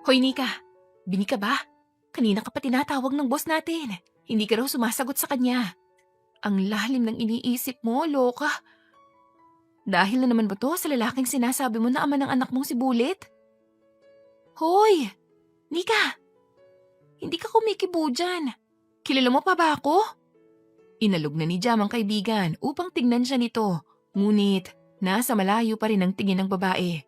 Hoy Nika, bini ka ba? Kanina ka pa tinatawag ng boss natin. Hindi ka raw sumasagot sa kanya. Ang lalim ng iniisip mo, loka. Dahil na naman ba to sa lalaking sinasabi mo na ama ng anak mong si Bullet? Hoy! Nika! Hindi ka kumikibo dyan. Kilala mo pa ba ako? Inalog na ni Jam ang kaibigan upang tingnan siya nito. Ngunit, nasa malayo pa rin ang tingin ng babae.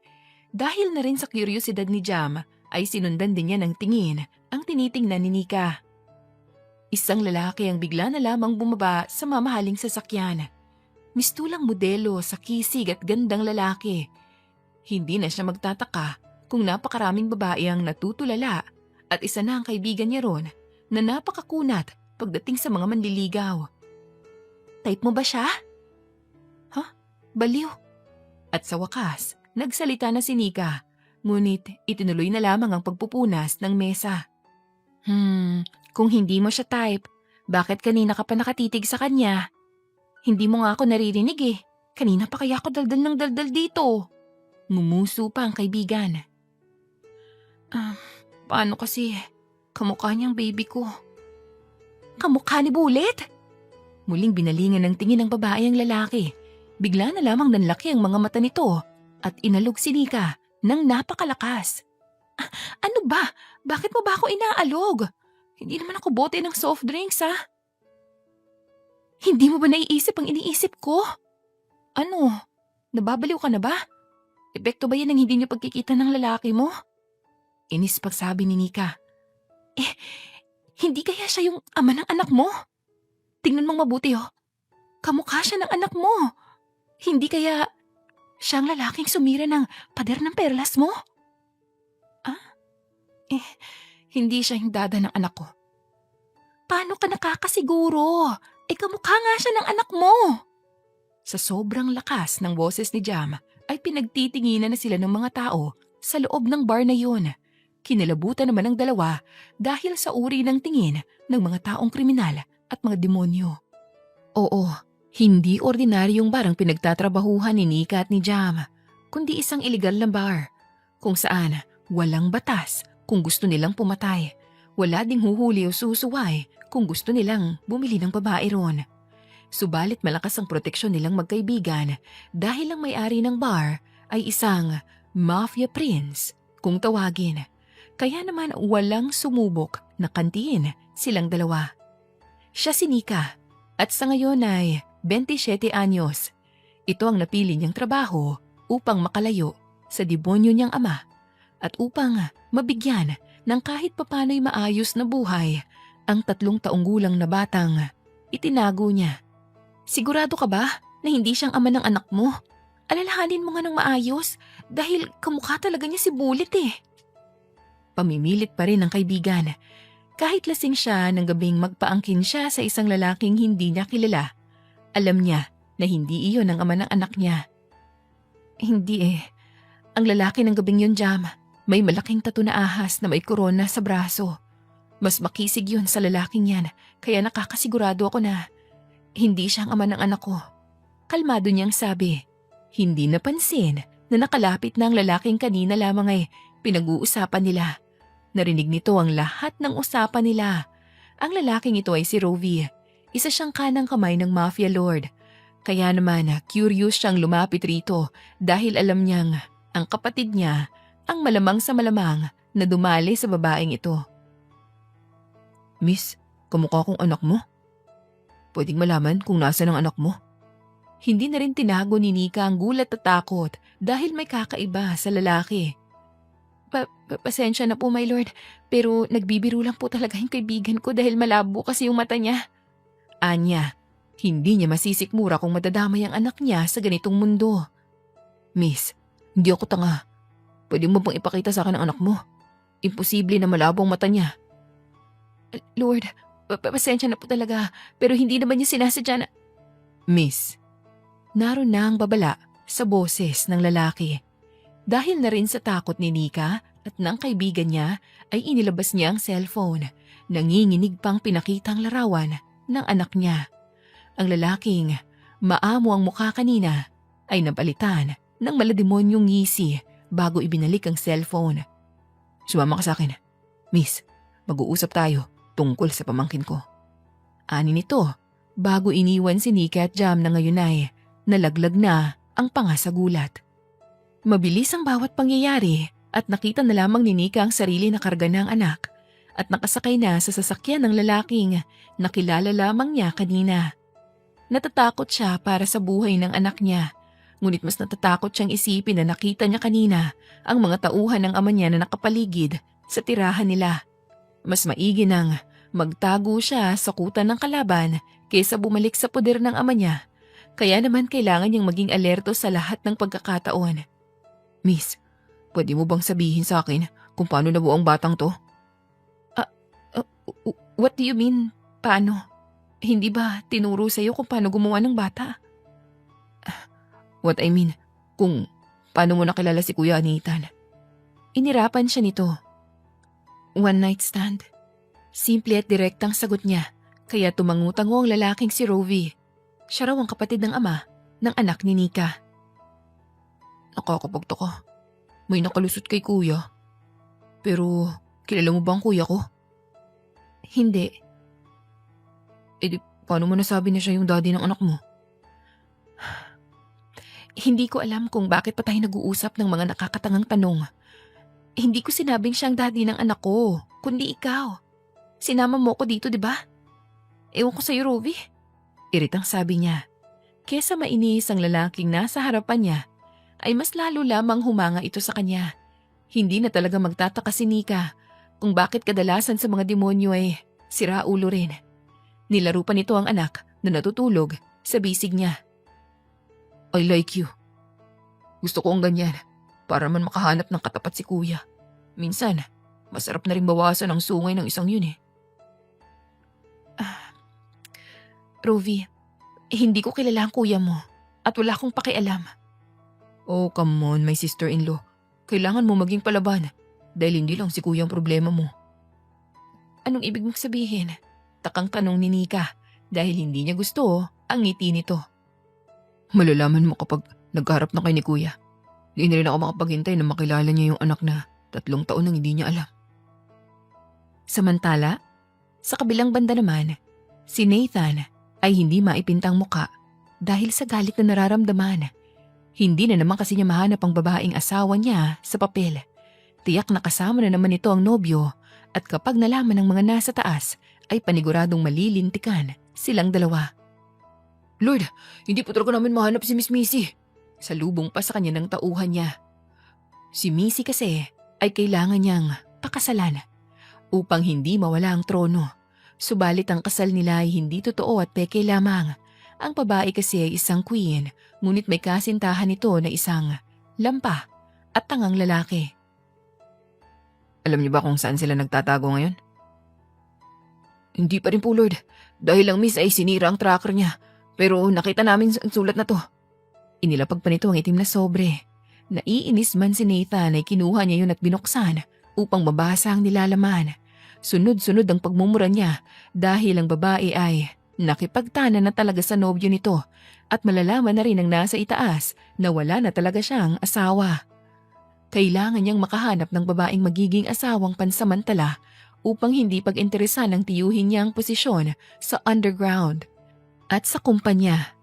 Dahil na rin sa kuryosidad ni Jam, ay sinundan din niya ng tingin ang tinitingnan ni Nika. Isang lalaki ang bigla na lamang bumaba sa mamahaling sasakyan. Mistulang modelo sa kisig at gandang lalaki. Hindi na siya magtataka kung napakaraming babae ang natutulala at isa na ang kaibigan niya ron na napakakunat pagdating sa mga manliligaw. Type mo ba siya? Baliw. At sa wakas, nagsalita na si Nika, ngunit itinuloy na lamang ang pagpupunas ng mesa. Kung hindi mo siya type, bakit kanina ka pa nakatitig sa kanya? Hindi mo nga ako naririnig eh. Kanina pa kaya ako daldal ng daldal dito. Ngumuso pa ang kaibigan. Paano kasi? Kamukha niyang baby ko. Kamukha ni Bullet? Muling binalingan ng tingin ng babae ang lalaki. Bigla na lamang nanlaki ang mga mata nito at inalog si Nika ng napakalakas. Ano ba? Bakit mo ba ako inaalog? Hindi naman ako bote ng soft drinks ha? Hindi mo ba naiisip ang iniisip ko? Ano? Nababaliw ka na ba? Epekto ba yan ng hindi niyo pagkikita ng lalaki mo? Inis pagsabi ni Nika. Hindi kaya siya yung ama ng anak mo? Tingnan mong mabuti oh. Kamukha siya ng anak mo. Hindi kaya siya ang lalaking sumira ng pader ng perlas mo? Hindi siya yung dada ng anak ko. Paano ka nakakasiguro? Kamukha nga siya ng anak mo. Sa sobrang lakas ng boses ni Jam, ay pinagtitinginan na sila ng mga tao sa loob ng bar na yun. Kinilabutan naman ang dalawa dahil sa uri ng tingin ng mga taong kriminal at mga demonyo. Oo, hindi ordinaryong bar ang pinagtatrabahuhan ni Nika at ni Jam, kundi isang iligal na bar kung saan walang batas kung gusto nilang pumatay. Wala ding huhuli o susuway kung gusto nilang bumili ng babae ron. Subalit malakas ang proteksyon nilang magkaibigan dahil ang may-ari ng bar ay isang mafia prince kung tawagin. Kaya naman walang sumubok na kantiin silang dalawa. Siya si Nika at sa ngayon ay 27 anyos. Ito ang napili niyang trabaho upang makalayo sa demonyo niyang ama at upang mabigyan ng kahit papano'y maayos na buhay ang 3 taong gulang na batang itinago niya. Sigurado ka ba na hindi siyang ama ng anak mo? Alalahanin mo nga ng maayos dahil kamukha talaga niya si Bullet eh. Pamimilit pa rin ang kaibigan. Kahit lasing siya ng gabing magpaangkin siya sa isang lalaking hindi niya kilala, alam niya na hindi iyon ang ama ng anak niya. Hindi eh. Ang lalaki ng gabing yun, Jam, may malaking tattoo na ahas na may korona sa braso. Mas makisig yun sa lalaking yan, kaya nakakasigurado ako na hindi siya ang ama ng anak ko. Kalmado niyang sabi. Hindi napansin na nakalapit na ang lalaking kanina lamang ay pinag-uusapan nila. Narinig nito ang lahat ng usapan nila. Ang lalaking ito ay si Rovi, isa siyang kanang kamay ng mafia lord. Kaya naman curious siyang lumapit rito dahil alam niyang ang kapatid niya ang malamang sa malamang na dumali sa babaeng ito. Miss, kamukha kong anak mo? Pwedeng malaman kung nasaan ang anak mo? Hindi na rin tinago ni Nika ang gulat at takot dahil may kakaiba sa lalaki. Pasensya na po, my lord, pero nagbibiro lang po talaga yung kaibigan ko dahil malabo kasi yung mata niya. Anya, hindi niya masisikmura kung madadamay ang anak niya sa ganitong mundo. Miss, hindi ako tanga. Pwede mo bang ipakita sa akin ang anak mo? Imposible na malabo ang mata niya. Lord, pasensya na po talaga, pero hindi naman niya sinasadya na… Miss, naroon na ang babala sa boses ng lalaki. Dahil na rin sa takot ni Nika at ng kaibigan niya ay inilabas niya ang cellphone. Nanginginig pang pinakitang larawan ng anak niya. Ang lalaking maamo ang mukha kanina ay napalitan ng malademonyong ngisi bago ibinalik ang cellphone. Sumama ka sa akin. Miss, mag-uusap tayo tungkol sa pamangkin ko. Ani nito, bago iniwan si Nika at Jam na ngayon ay nalaglag na ang panga sa gulat. Mabilis ang bawat pangyayari at nakita na lamang ni Nika ang sarili na karga ng anak at nakasakay na sa sasakyan ng lalaking nakilala lamang niya kanina. Natatakot siya para sa buhay ng anak niya, ngunit mas natatakot siyang isipin na nakita niya kanina ang mga tauhan ng ama niya na nakapaligid sa tirahan nila. Mas maigi nang magtago siya sa kutan ng kalaban kaysa bumalik sa poder ng ama niya. Kaya naman kailangan niyang maging alerto sa lahat ng pagkakataon. Miss, pwede mo bang sabihin sa akin kung paano nabuo ang batang to? What do you mean, paano? Hindi ba tinuro sa'yo kung paano gumawa ng bata? What I mean, kung paano mo nakilala si Kuya Nathan. Inirapan siya nito. One night stand. Simple at direktang sagot niya, kaya tumangutango ang lalaking si Rovi. Siya raw ang kapatid ng ama ng anak ni Nika. Nakakapagtaka. May nakalusot kay Kuya. Pero kilala mo ba ang kuya ko? Hindi. Paano mo nasabi na siya yung daddy ng anak mo? Hindi ko alam kung bakit pa tayo nag-uusap ng mga nakakatangang tanong. Hindi ko sinabing siyang daddy ng anak ko, kundi ikaw. Sinama mo ko dito, di ba? Ewan ko sa'yo, Rovi. Iritang sabi niya. Kesa mainis ang lalaking nasa harapan niya, ay mas lalo lamang humanga ito sa kanya. Hindi na talaga magtataka si Nika kung bakit kadalasan sa mga demonyo ay sira ulo rin. Nilaro pa nito ang anak na natutulog sa bisig niya. I like you. Gusto ko ang ganyan para man makahanap ng katapat si Kuya. Minsan, masarap na rin bawasan ang sungay ng isang yun eh. Rovi, hindi ko kilala ang kuya mo at wala akong pakialam. Oh, come on, my sister-in-law. Kailangan mo maging palaban dahil hindi lang si Kuya ang problema mo. Anong ibig mong sabihin? Takang tanong ni Nika dahil hindi niya gusto ang ngiti nito. Malalaman mo kapag nagharap na kay ni Kuya. Hindi na rin ako makapaghintay na makilala niya yung anak na 3 taon nang hindi niya alam. Samantala, sa kabilang banda naman, si Nathan ay hindi maipintang muka dahil sa galit na nararamdaman. Hindi na naman kasi niya mahanap ang babaeng asawa niya sa papel. Tiyak na kasama na naman ito ang nobyo at kapag nalaman ng mga nasa taas ay paniguradong malilintikan silang dalawa. Lord, hindi po talaga namin mahanap si Miss Missy. Salubong pa sa kanya ng tauhan niya. Si Missy kasi ay kailangan niyang pakasalan upang hindi mawala ang trono. Subalit ang kasal nila ay hindi totoo at peke lamang. Ang babae kasi ay isang queen, ngunit may kasintahan ito na isang lampa at tangang lalaki. Alam niyo ba kung saan sila nagtatago ngayon? Hindi pa rin po, Lord. Dahil lang miss ay sinira ang tracker niya. Pero nakita namin ang sulat na to. Inilapag pa nito ang itim na sobre. Naiinis man si Nathan ay kinuha niya yun at binuksan upang mabasa ang nilalaman. Sunod-sunod ang pagmumura niya dahil ang babae ay nakipagtana na talaga sa nobyo nito at malalaman na rin ang nasa itaas na wala na talaga siyang asawa. Kailangan niyang makahanap ng babaeng magiging asawang pansamantala upang hindi pag-interesan ng tiyuhin niyang posisyon sa underground at sa kumpanya.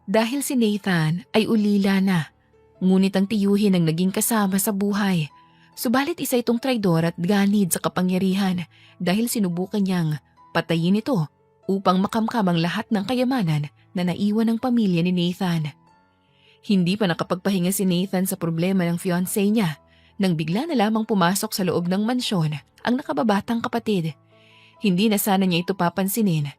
Dahil si Nathan ay ulila na, ngunit ang tiyuhin ang naging kasama sa buhay. Subalit isa itong traidor at ganid sa kapangyarihan dahil sinubukan niyang patayin ito upang makamkam ang lahat ng kayamanan na naiwan ng pamilya ni Nathan. Hindi pa nakapagpahinga si Nathan sa problema ng fiancé niya nang bigla na lamang pumasok sa loob ng mansyon ang nakababatang kapatid. Hindi na sana niya ito papansinin,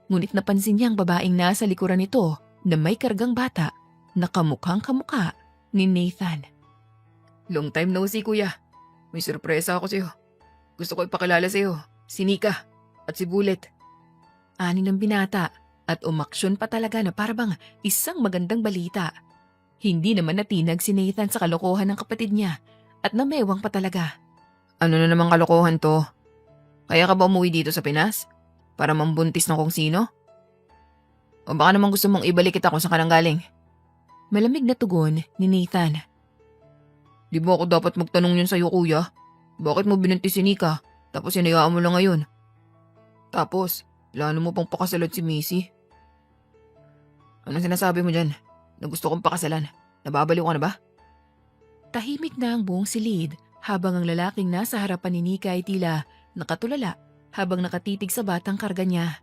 ngunit napansin niya ang babaeng nasa likuran nito na may kargang bata na kamukhang kamukha ni Nathan. Long time no see, Kuya. May sorpresa ako sa'yo. Gusto ko ipakilala sa'yo, si Nika at si Bullet. Ani ng binata at umaksyon pa talaga na parabang isang magandang balita. Hindi naman natinag si Nathan sa kalokohan ng kapatid niya at namewang pa talaga. Ano na namang kalokohan to? Kaya ka ba umuwi dito sa Pinas? Para mambuntis ng kung sino? O baka naman gusto mong ibalik kita kung saan ka nang galing? Malamig na tugon ni Nathan. Di ba ako dapat magtanong yun sa'yo, Kuya? Bakit mo binuntis si Nika? Tapos hinayaan mo lang ngayon. Tapos, plano mo pang pakasalan si Missy? Anong sinasabi mo dyan? Na gusto kong pakasalan? Nababaliw ka na ba? Tahimik na ang buong silid habang ang lalaking nasa harapan ni Nika ay tila nakatulala habang nakatitig sa batang karga niya.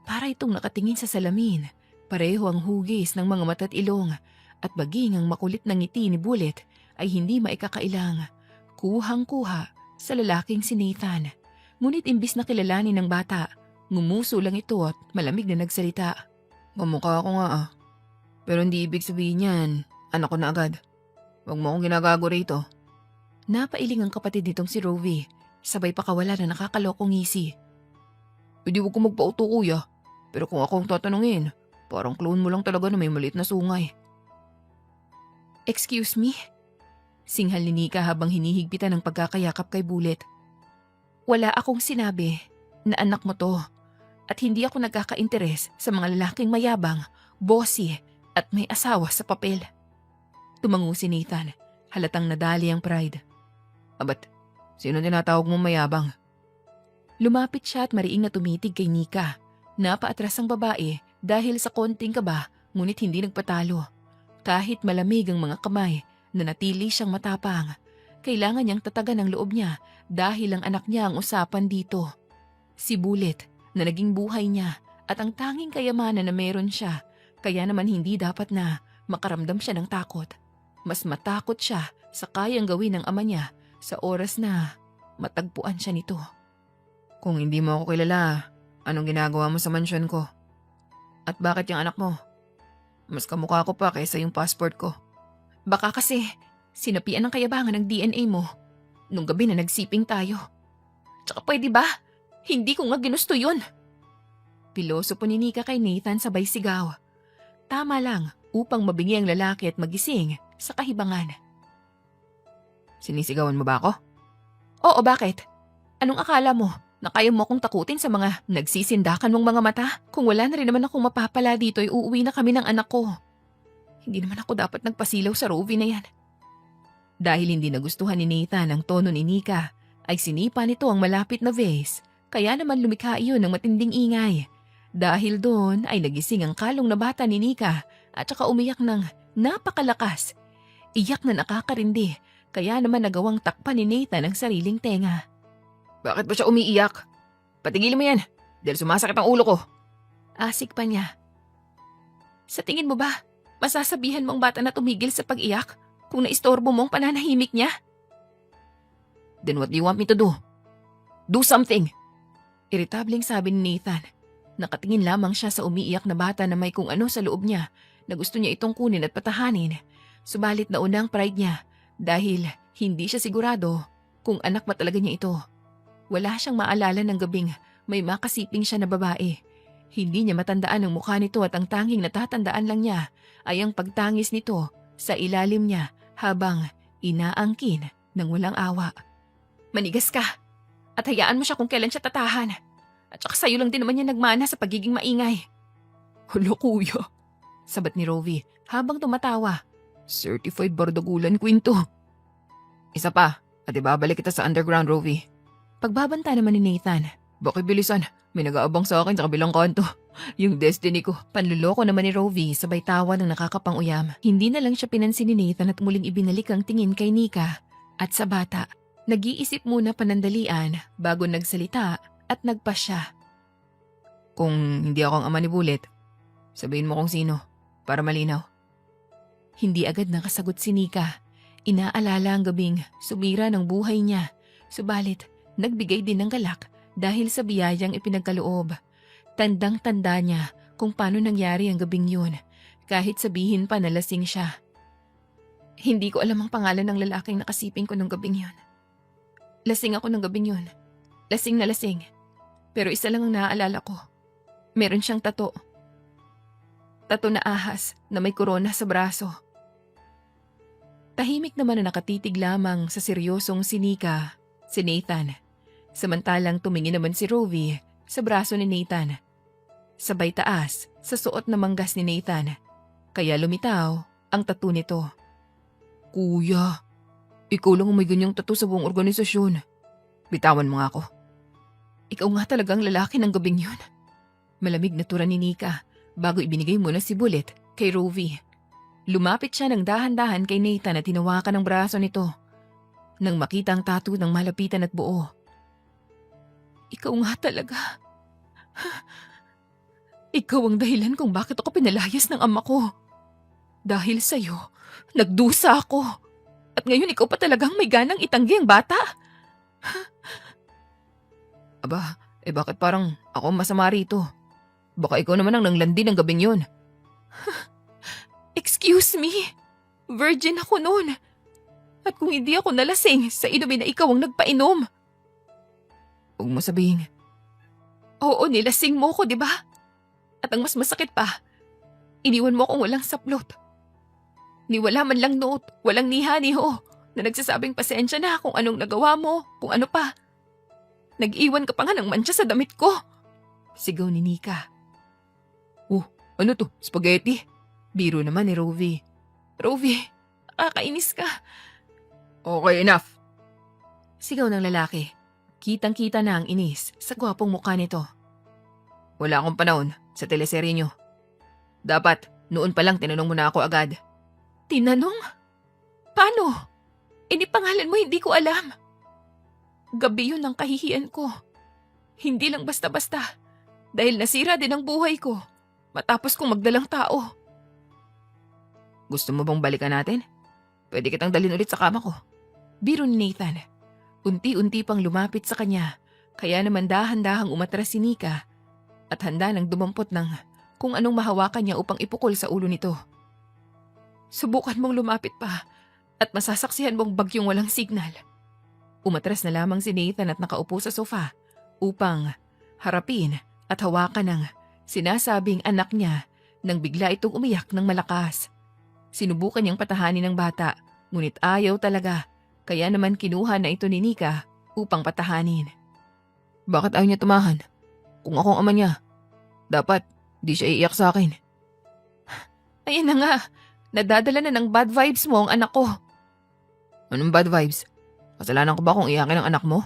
Para itong nakatingin sa salamin, pareho ang hugis ng mga mata't ilong at baging ang makulit na ngiti ni Bullet ay hindi maikakailang. Kuhang-kuha sa lalaking si Nathan. Ngunit imbis na kilalanin ng bata, ngumuso lang ito at malamig na nagsalita. Mamukha ako nga ah. Pero hindi ibig sabihin yan, anak ko na agad. Huwag mo akong ginagago rito. Napailing ang kapatid nitong si Rovi, sabay pakawala na nakakalokong ngisi. Hindi huwag ko magpauto kuya. Pero kung ako ang tatanungin, parang clone mo lang talaga na may maliit na sungay. Excuse me? Singhal ni Nika habang hinihigpitan ng pagkakayakap kay Bullet. Wala akong sinabi na anak mo to at hindi ako nagkaka-interes sa mga lalaking mayabang, bossy at may asawa sa papel. Tumango si Nathan, halatang nadali ang pride. Abat, sino tinatawag mong mayabang? Lumapit siya at mariing na tumitig kay Nika. Napaatras ang babae dahil sa konting kaba ngunit hindi nagpatalo. Kahit malamig ang mga kamay, nanatili siyang matapang. Kailangan niyang tatagan ang loob niya dahil ang anak niya ang usapan dito. Si Bullet na naging buhay niya at ang tanging kayamanan na meron siya, kaya naman hindi dapat na makaramdam siya ng takot. Mas matakot siya sa kayang gawin ng ama niya sa oras na matagpuan siya nito. Kung hindi mo ako kilala, anong ginagawa mo sa mansyon ko? At bakit yung anak mo? Mas kamukha ko pa kaysa yung passport ko. Baka kasi sinapian ng kayabangan ng DNA mo nung gabi na nagsiping tayo. Tsaka pwede ba? Hindi ko nga ginusto yun. Piloso po ni Nika kay Nathan sabay sigaw. Tama lang upang mabingi ang lalaki at magising sa kahibangan. Sinisigawan mo ba ako? Oo, bakit? Anong akala mo? Na kaya mo akong takutin sa mga nagsisindakan mong mga mata? Kung wala na rin naman akong mapapala dito ay uuwi na kami ng anak ko. Hindi naman ako dapat nagpasilaw sa Rovi na yan. Dahil hindi nagustuhan ni Nathan ang tono ni Nika, ay sinipa nito ang malapit na vase. Kaya naman lumikha iyon ng matinding ingay. Dahil doon ay nagising ang kalong na bata ni Nika at saka umiyak ng napakalakas. Iyak na nakakarindi, kaya naman nagawang takpan ni Nathan ang sariling tenga. Bakit ba siya umiiyak? Patigilin mo yan, dahil sumasakit ang ulo ko. Asik pa niya. Sa tingin mo ba, masasabihan mo ang bata na tumigil sa pag-iyak kung naistorbo mo ang pananahimik niya? Then what do you want me to do? Do something! Iritableng sabi ni Nathan. Nakatingin lamang siya sa umiiyak na bata na may kung ano sa loob niya na gusto niya itong kunin at patahanin. Subalit nauna ang pride niya dahil hindi siya sigurado kung anak ba talaga niya ito. Wala siyang maalala ng gabing may makasiping siya na babae. Hindi niya matandaan ang mukha nito at ang tanging natatandaan lang niya ay ang pagtangis nito sa ilalim niya habang inaangkin ng walang awa. Manigas ka at hayaan mo siya kung kailan siya tatahan. At saka sa'yo lang din naman niya nagmana sa pagiging maingay. Hala kuya, sabat ni Rovi habang tumatawa. Certified bardagulan queen to. Isa pa, at ibabalik kita sa underground, Rovi. Pagbabanta naman ni Nathan. Bilisan, may nag-aabang sa akin sa kabilang kanto. Yung destiny ko. Panluloko naman ni Rovi sabay tawa ng nakakapanguyam. Hindi na lang siya pinansin ni Nathan at muling ibinalik ang tingin kay Nika at sa bata. Nag-iisip muna panandalian bago nagsalita at nagpasya. Kung hindi ako ang ama ni Bullet, sabihin mo kung sino, para malinaw. Hindi agad nakasagot si Nika. Inaalala ang gabing sumira ng buhay niya. Subalit, nagbigay din ng galak dahil sa biyayang ipinagkaloob. Tandang-tanda niya kung paano nangyari ang gabing yun, kahit sabihin pa na lasing siya. Hindi ko alam ang pangalan ng lalaking nakasiping ko ng gabing yun. Lasing ako ng gabing yun. Lasing na lasing. Pero isa lang ang naaalala ko. Meron siyang tato. Tato na ahas na may korona sa braso. Tahimik naman na nakatitig lamang sa seryosong si Nika, si Nathan. Samantalang tumingin naman si Rovi sa braso ni Nathan. Sabay taas sa suot na manggas ni Nathan. Kaya lumitaw ang tattoo nito. Kuya, Ikaw lang ang may ganyang tattoo sa buong organisasyon. Bitawan mo nga ako. Ikaw nga talagang lalaki ng gabing yun. Malamig na tura ni Nika bago ibinigay muna si Bullet kay Rovi. Lumapit siya ng dahan-dahan kay Nathan at tinawakan ng braso nito. Nang makita ang tattoo ng malapitan at buo. Ikaw nga talaga. Ikaw ang dahilan kung bakit ako pinalayas ng ama ko. Dahil sa'yo, nagdusa ako. At ngayon ikaw pa talagang may ganang itanggi ang bata. Aba, bakit parang ako ang masama rito? Baka ikaw naman ang nanglandi ng gabing yun. Excuse me. Virgin ako noon. At kung hindi ako nalasing, sa inumin na ikaw ang nagpainom. Huwag mo sabihin. Oo, nilasing mo ko, di ba? At ang mas masakit pa, iniwan mo akong walang saplot. Ni wala man lang note, walang niha-niho, na nagsasabing pasensya na kung anong nagawa mo, kung ano pa. Nag-iwan ka pa nga ng mantsa sa damit ko. Sigaw ni Nika. Ano to? Spaghetti? Biro naman ni Rovi. Rovi, nakakainis ka. Okay, enough. Sigaw ng lalaki. Kitang-kita na ang inis sa gwapong mukha nito. Wala akong panahon sa teleserye nyo. Dapat, noon pa lang tinanong mo na ako agad. Tinanong? Paano? Di pangalan mo, hindi ko alam. Gabi yun ang kahihiyan ko. Hindi lang basta-basta. Dahil nasira din ang buhay ko. Matapos kong magdalang tao. Gusto mo bang balikan natin? Pwede kitang dalhin ulit sa kama ko. Biro ni Nathan. Unti-unti pang lumapit sa kanya. Kaya naman dahan-dahang umatras si Nika. At handa nang dumampot ng kung anong mahawakan niya upang ipukol sa ulo nito. Subukan mong lumapit pa at masasaksihan mong bagyong walang signal. Umatras na lamang si Nathan at nakaupo sa sofa upang harapin at hawakan ng sinasabing anak niya nang bigla itong umiyak ng malakas. Sinubukan niyang patahanin ng bata ngunit ayaw talaga kaya naman kinuha na ito ni Nika upang patahanin. Bakit ayaw niya tumahan? Kung ako ang ama niya, dapat di siya iiyak sa akin. Ayan na nga, nadadala na ng bad vibes mo ang anak ko. Anong bad vibes? Kasalanan ko ba kung iyakin ang anak mo?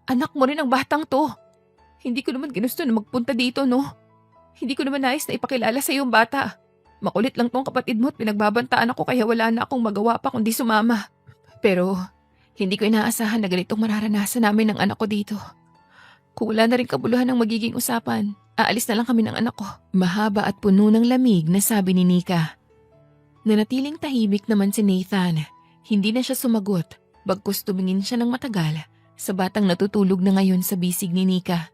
Anak mo rin ang batang to. Hindi ko naman ginusto na magpunta dito, no? Hindi ko naman nais na ipakilala sa iyong bata. Makulit lang tong kapatid mo at pinagbabantaan ako kaya wala na akong magawa pa kundi sumama. Pero hindi ko inaasahan na ganitong mararanasan namin ng anak ko dito. Kung wala na rin kabuluhan ng magiging usapan, aalis na lang kami ng anak ko. Mahaba at puno ng lamig na sabi ni Nika. Nanatiling tahimik naman si Nathan. Hindi na siya sumagot, bagkus tumingin siya ng matagal sa batang natutulog na ngayon sa bisig ni Nika.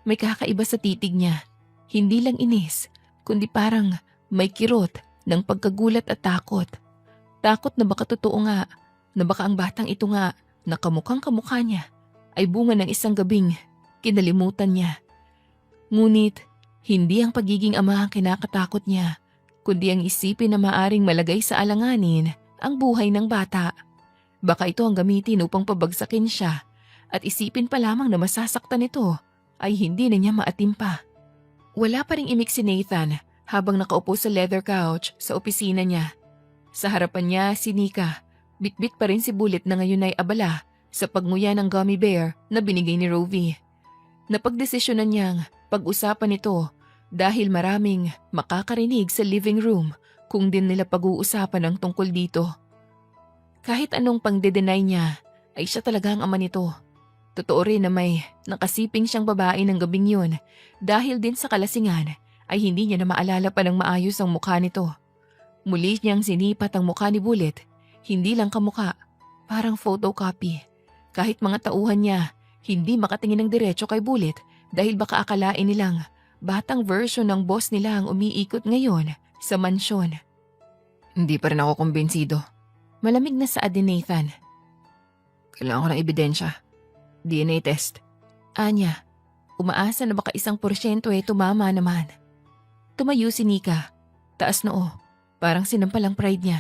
May kakaiba sa titig niya. Hindi lang inis, kundi parang may kirot ng pagkagulat at takot. Takot na baka totoo nga, na baka ang batang ito nga na kamukhang kamukha niya ay bunga ng isang gabing kinalimutan niya. Ngunit hindi ang pagiging ama ang kinakatakot niya, kundi ang isipin na maaring malagay sa alanganin ang buhay ng bata. Baka ito ang gamitin upang pabagsakin siya at isipin pa lamang na masasaktan ito ay hindi na niya maatimpa. Wala pa ring imik si Nathan habang nakaupo sa leather couch sa opisina niya. Sa harapan niya si Nika, bitbit pa rin si Bullet na ngayon ay abala sa pagnguya ng gummy bear na binigay ni Rovi. Napagdesisyonan niyang pag-usapan ito dahil maraming makakarinig sa living room kung din nila pag-uusapan ang tungkol dito. Kahit anong pangde-deny niya ay siya talaga ang ama nito. Totoo rin na may nakasiping siyang babae ng gabing yun dahil din sa kalasingan ay hindi niya na maalala pa ng maayos ang mukha nito. Muli niyang sinipat ang mukha ni Bullet, hindi lang kamukha, parang photocopy. Kahit mga tauhan niya, hindi makatingin ng diretso kay Bullet dahil baka akalain nilang batang version ng boss nila ang umiikot ngayon sa mansyon. Hindi pa rin ako kumbinsido. Malamig na saad ni Nathan. Kailangan ko ng ebidensya. DNA test. Anya, umaasa na baka 1% tumama naman. Tumayo si Nika. Taas noo, parang sinampalang pride niya.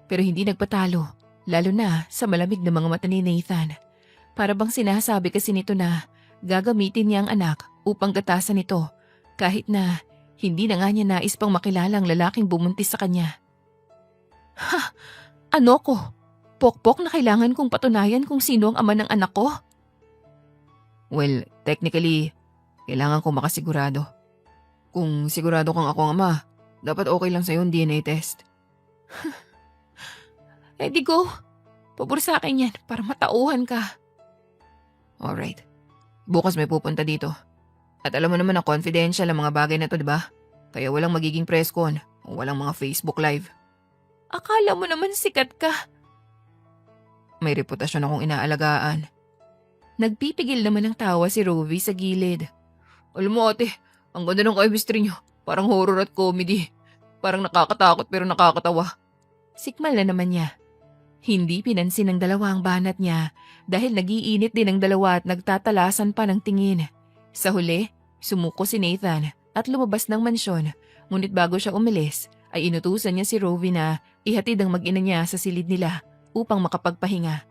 Pero hindi nagpatalo, lalo na sa malamig na mga mata ni Nathan. Para bang sinasabi kasi nito na gagamitin niya ang anak upang gatasan ito kahit na hindi na nga niya nais pang makilala ang lalaking bumuntis sa kanya. Ha! Ano ko? Pokpok na kailangan kong patunayan kung sino ang ama ng anak ko. Well, technically, kailangan ko makasigurado. Kung sigurado kang ako ang ama, dapat okay lang sa'yo ang DNA test. Eh di go. Pabor sa akin yan para matauhan ka. Alright. Bukas may pupunta dito. At alam mo naman na confidential ang mga bagay na to, di ba? Kaya walang magiging press con o walang mga Facebook Live. Akala mo naman sikat ka. May reputasyon akong inaalagaan. Nagpipigil naman ng tawa si Rovi sa gilid. Alam mo ate, ang ganda ng chemistry niyo. Parang horror at comedy. Parang nakakatakot pero nakakatawa. Sikmal na naman niya. Hindi pinansin ng dalawa ang banat niya dahil nagiinit din ang dalawa at nagtatalasan pa ng tingin. Sa huli, sumuko si Nathan at lumabas ng mansyon. Ngunit bago siya umalis, ay inutusan niya si Rovi na ihatid ang mag-ina niya sa silid nila upang makapagpahinga.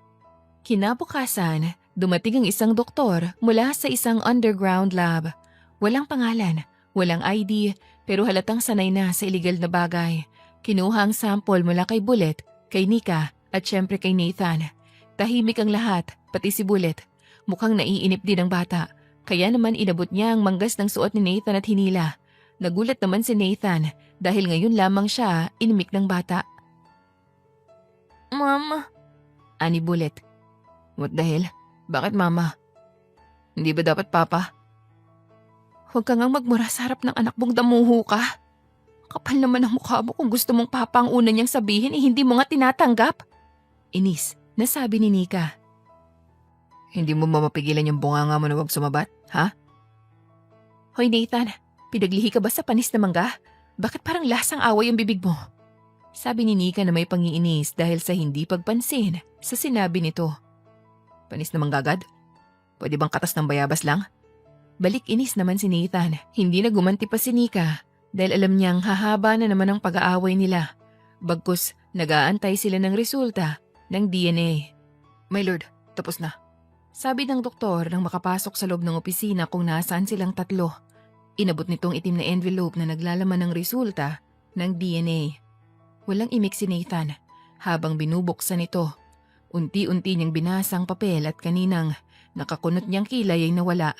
Kinabukasan, dumating ang isang doktor mula sa isang underground lab. Walang pangalan, walang ID, pero halatang sanay na sa iligal na bagay. Kinuha ang sample mula kay Bullet, kay Nika at syempre kay Nathan. Tahimik ang lahat, pati si Bullet. Mukhang naiinip din ang bata, kaya naman inabot niya ang manggas ng suot ni Nathan at hinila. Nagulat naman si Nathan dahil ngayon lamang siya inimik ng bata. Mama, ani Bullet. What the hell? Bakit mama? Hindi ba dapat papa? Huwag ka ngang magmura sa harap ng anak mong damuho ka. Kapal naman ang mukha mo kung gusto mong papa ang una niyang sabihin hindi mo nga tinatanggap. Inis, nasabi ni Nika. Hindi mo mamapigilan yung bunganga mo na wag sumabat, ha? Hoy Nathan, pinaglihi ka ba sa panis na mangga? Bakit parang lasang away ang bibig mo? Sabi ni Nika na may pangiinis dahil sa hindi pagpansin sa sinabi nito. Panis na manggagad? Pwede bang katas ng bayabas lang? Balik inis naman si Nathan. Hindi na gumanti pa si Nika dahil alam niyang hahaba na naman ang pag-aaway nila. Bagkus nag-aantay sila ng resulta ng DNA. My lord, tapos na. Sabi ng doktor nang makapasok sa loob ng opisina kung nasaan silang tatlo. Inabot nitong itim na envelope na naglalaman ng resulta ng DNA. Walang imik si Nathan habang binubuksan ito. Unti-unti niyang binasa ang papel at kaninang nakakunot niyang kilay ay nawala.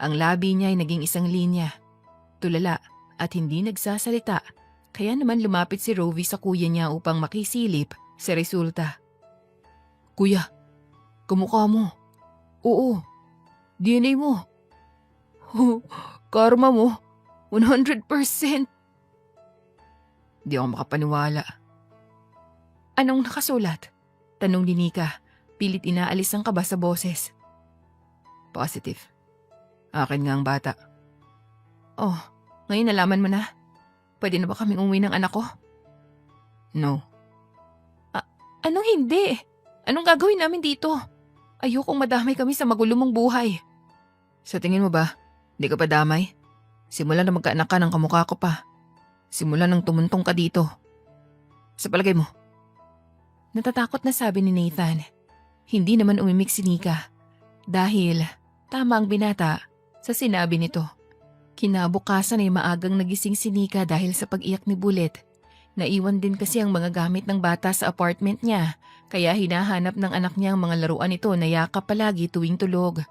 Ang labi niya ay naging isang linya. Tulala at hindi nagsasalita. Kaya naman lumapit si Rovi sa kuya niya upang makisilip sa resulta. Kuya, kamukha mo. Oo, DNA mo. Karma mo, 100%. Di ako makapaniwala. Anong nakasulat? Tanong ni Nika, pilit inaalis ang kaba sa boses. Positive. Akin nga ang bata. Oh, ngayon nalaman mo na. Pwede na ba kaming umuwi ng anak ko? No. Anong hindi? Anong gagawin namin dito? Ayokong madamay kami sa magulo mong buhay. Sa tingin mo ba, di ka pa damay? Simula na magkaanak ka ng kamukha ko pa. Simula nang tumuntong ka dito. Sa palagay mo? Natatakot na sabi ni Nathan. Hindi naman umimik si Nika. Dahil tama ang binata sa sinabi nito. Kinabukasan ay maagang nagising si Nika dahil sa pag-iyak ni Bullet. Naiwan din kasi ang mga gamit ng bata sa apartment niya, kaya hinahanap ng anak niya ang mga laruan nito na yakap palagi tuwing tulog.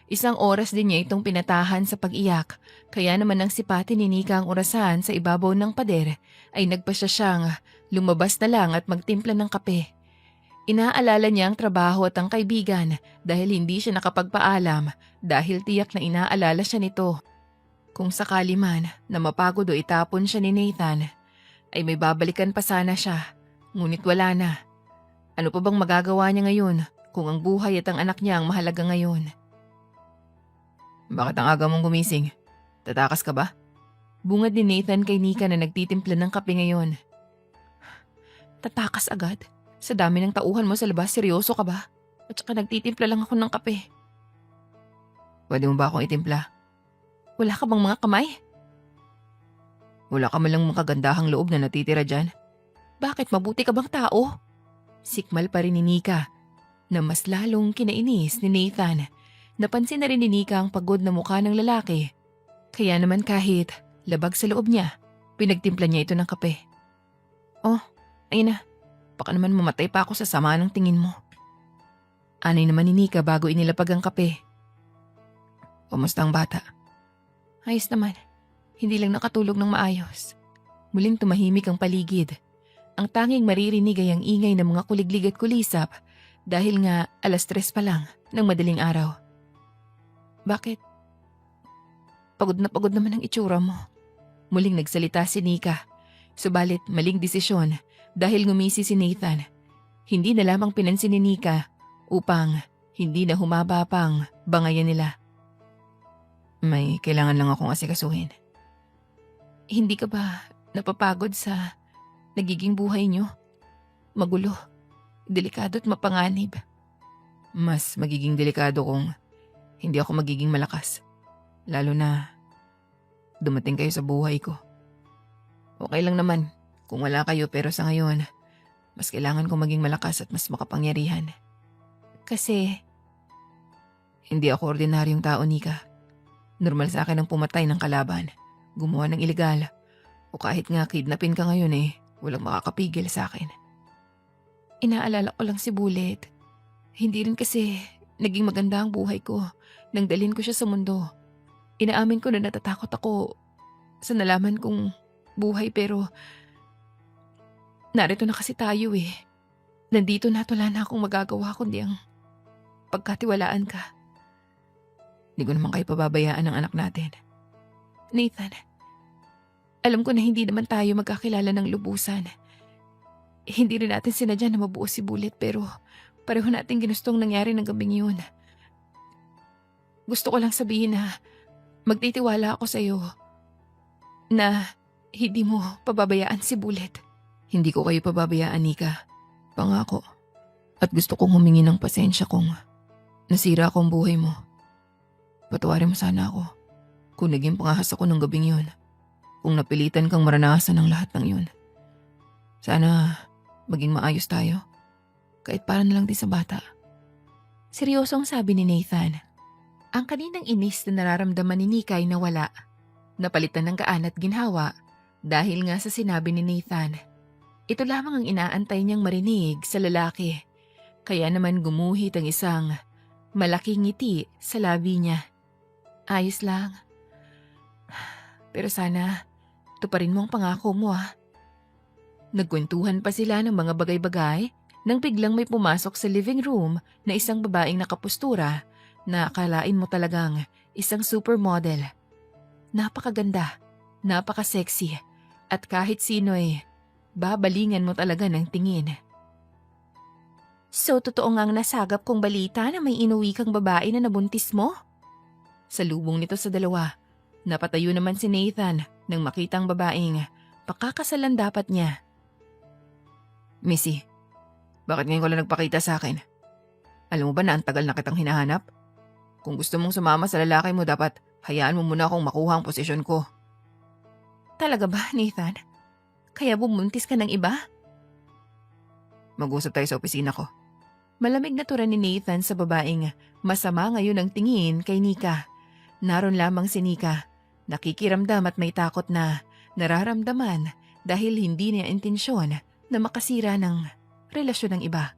Isang oras din niya itong pinatahan sa pag-iyak, kaya naman nang sipati ni Nika ang orasan sa ibabaw ng pader, ay nagpasya siyang lumabas na lang at magtimpla ng kape. Inaalala niya ang trabaho at ang kaibigan dahil hindi siya nakapagpaalam dahil tiyak na inaalala siya nito. Kung sakali man na mapagod o itapon siya ni Nathan, ay may babalikan pa sana siya, ngunit wala na. Ano pa bang magagawa niya ngayon kung ang buhay at ang anak niya ang mahalaga ngayon? Bakit ang aga mong gumising? Tatakas ka ba? Bungad ni Nathan kay Nika na nagtitimpla ng kape ngayon. Tatakas agad? Sa dami ng tauhan mo sa labas, seryoso ka ba? At saka nagtitimpla lang ako ng kape. Pwede mo ba akong itimpla? Wala ka bang mga kamay? Wala ka man lang mga kagandahang loob na natitira dyan. Bakit mabuti ka bang tao? Sikmal pa rin ni Nika na mas lalong kinainis ni Nathan. Napansin na rin ni Nika ang pagod na mukha ng lalaki. Kaya naman kahit labag sa loob niya, pinagtimpla niya ito ng kape. Oh, ayun na. Baka naman mamatay pa ako sa sama ng tingin mo. Anay naman ni Nika bago inilapag ang kape. Kumusta ang bata? Ayos naman. Hindi lang nakatulog ng maayos. Muling tumahimik ang paligid. Ang tanging maririnig ay ang ingay ng mga kuliglig at kulisap dahil nga 3:00 pa lang ng madaling araw. Bakit? Pagod na pagod naman ang itsura mo. Muling nagsalita si Nika. Subalit maling desisyon dahil ngumisi si Nathan. Hindi na lamang pinansin ni Nika upang hindi na humaba pang bangayan nila. May kailangan lang akong asikasuhin. Hindi ka ba napapagod sa nagiging buhay niyo? Magulo, delikado at mapanganib. Mas magiging delikado kung hindi ako magiging malakas. Lalo na dumating kayo sa buhay ko. Okay lang naman kung wala kayo pero sa ngayon, mas kailangan kong maging malakas at mas makapangyarihan. Kasi Hindi ako ordinaryong tao, Nika. Normal sa akin ang pumatay ng kalaban, gumawa ng ilegal, o kahit nga kidnapin ka ngayon walang makakapigil sa akin. inaalala ko lang si Bullet. Hindi rin kasi naging maganda ang buhay ko nang dalhin ko siya sa mundo. Inaamin ko na natatakot ako sa nalaman kong buhay pero narito na kasi tayo Nandito na at wala na akong magagawa kundi ang pagkatiwalaan ka. Hindi ko naman kayo pababayaan ng anak natin. Nathan, alam ko na hindi naman tayo magkakilala ng lubusan. Hindi rin natin sinadya na mabuo si Bullet pero pareho natin ginustong nangyari ng gabing yun. Gusto ko lang sabihin na magtitiwala ako sa iyo na hindi mo pababayaan si Bullet. Hindi ko kayo pababayaan, Nika. Pangako. At gusto kong humingi ng pasensya kung nasira akong buhay mo. Patawarin mo sana ako kung naging pangahas ako ng gabing yun. Kung napilitan kang maranasan ang lahat ng yun. Sana maging maayos tayo. Kahit para na lang din sa bata. Seryosong sabi ni Nathan. Ang kaninang inis na nararamdaman ni Nika ay nawala. Napalitan ng gaan at ginhawa dahil nga sa sinabi ni Nathan. Ito lamang ang inaantay niyang marinig sa lalaki. Kaya naman gumuhit ang isang malaking ngiti sa labi niya. Ayos lang. Pero sana tuparin mo ang pangako mo Nagkwentuhan pa sila ng mga bagay-bagay nang biglang may pumasok sa living room na isang babaeng nakapustura na akalain mo talagang isang supermodel. Napakaganda, napaka-sexy at kahit sino'y babalingan mo talaga ng tingin. So totoo ngang nasagap kong balita na may inuwi kang babae na nabuntis mo? Salubong nito sa dalawa, napatayo naman si Nathan nang makitang babaeng pakakasalan dapat niya. Missy, bakit ngayon ko lang nagpakita sa akin? Alam mo ba na ang tagal na kitang hinahanap? Kung gusto mong sumama sa lalaki mo, dapat hayaan mo muna akong makuha ang posisyon ko. Talaga ba, Nathan? Kaya bumuntis ka ng iba? Mag-usap tayo sa opisina ko. Malamig na tura ni Nathan sa babaeng masama ngayon ang tingin kay Nika. Naroon lamang si Nika, nakikiramdam at may takot na nararamdaman dahil hindi niya intensyon na makasira ng relasyon ng iba.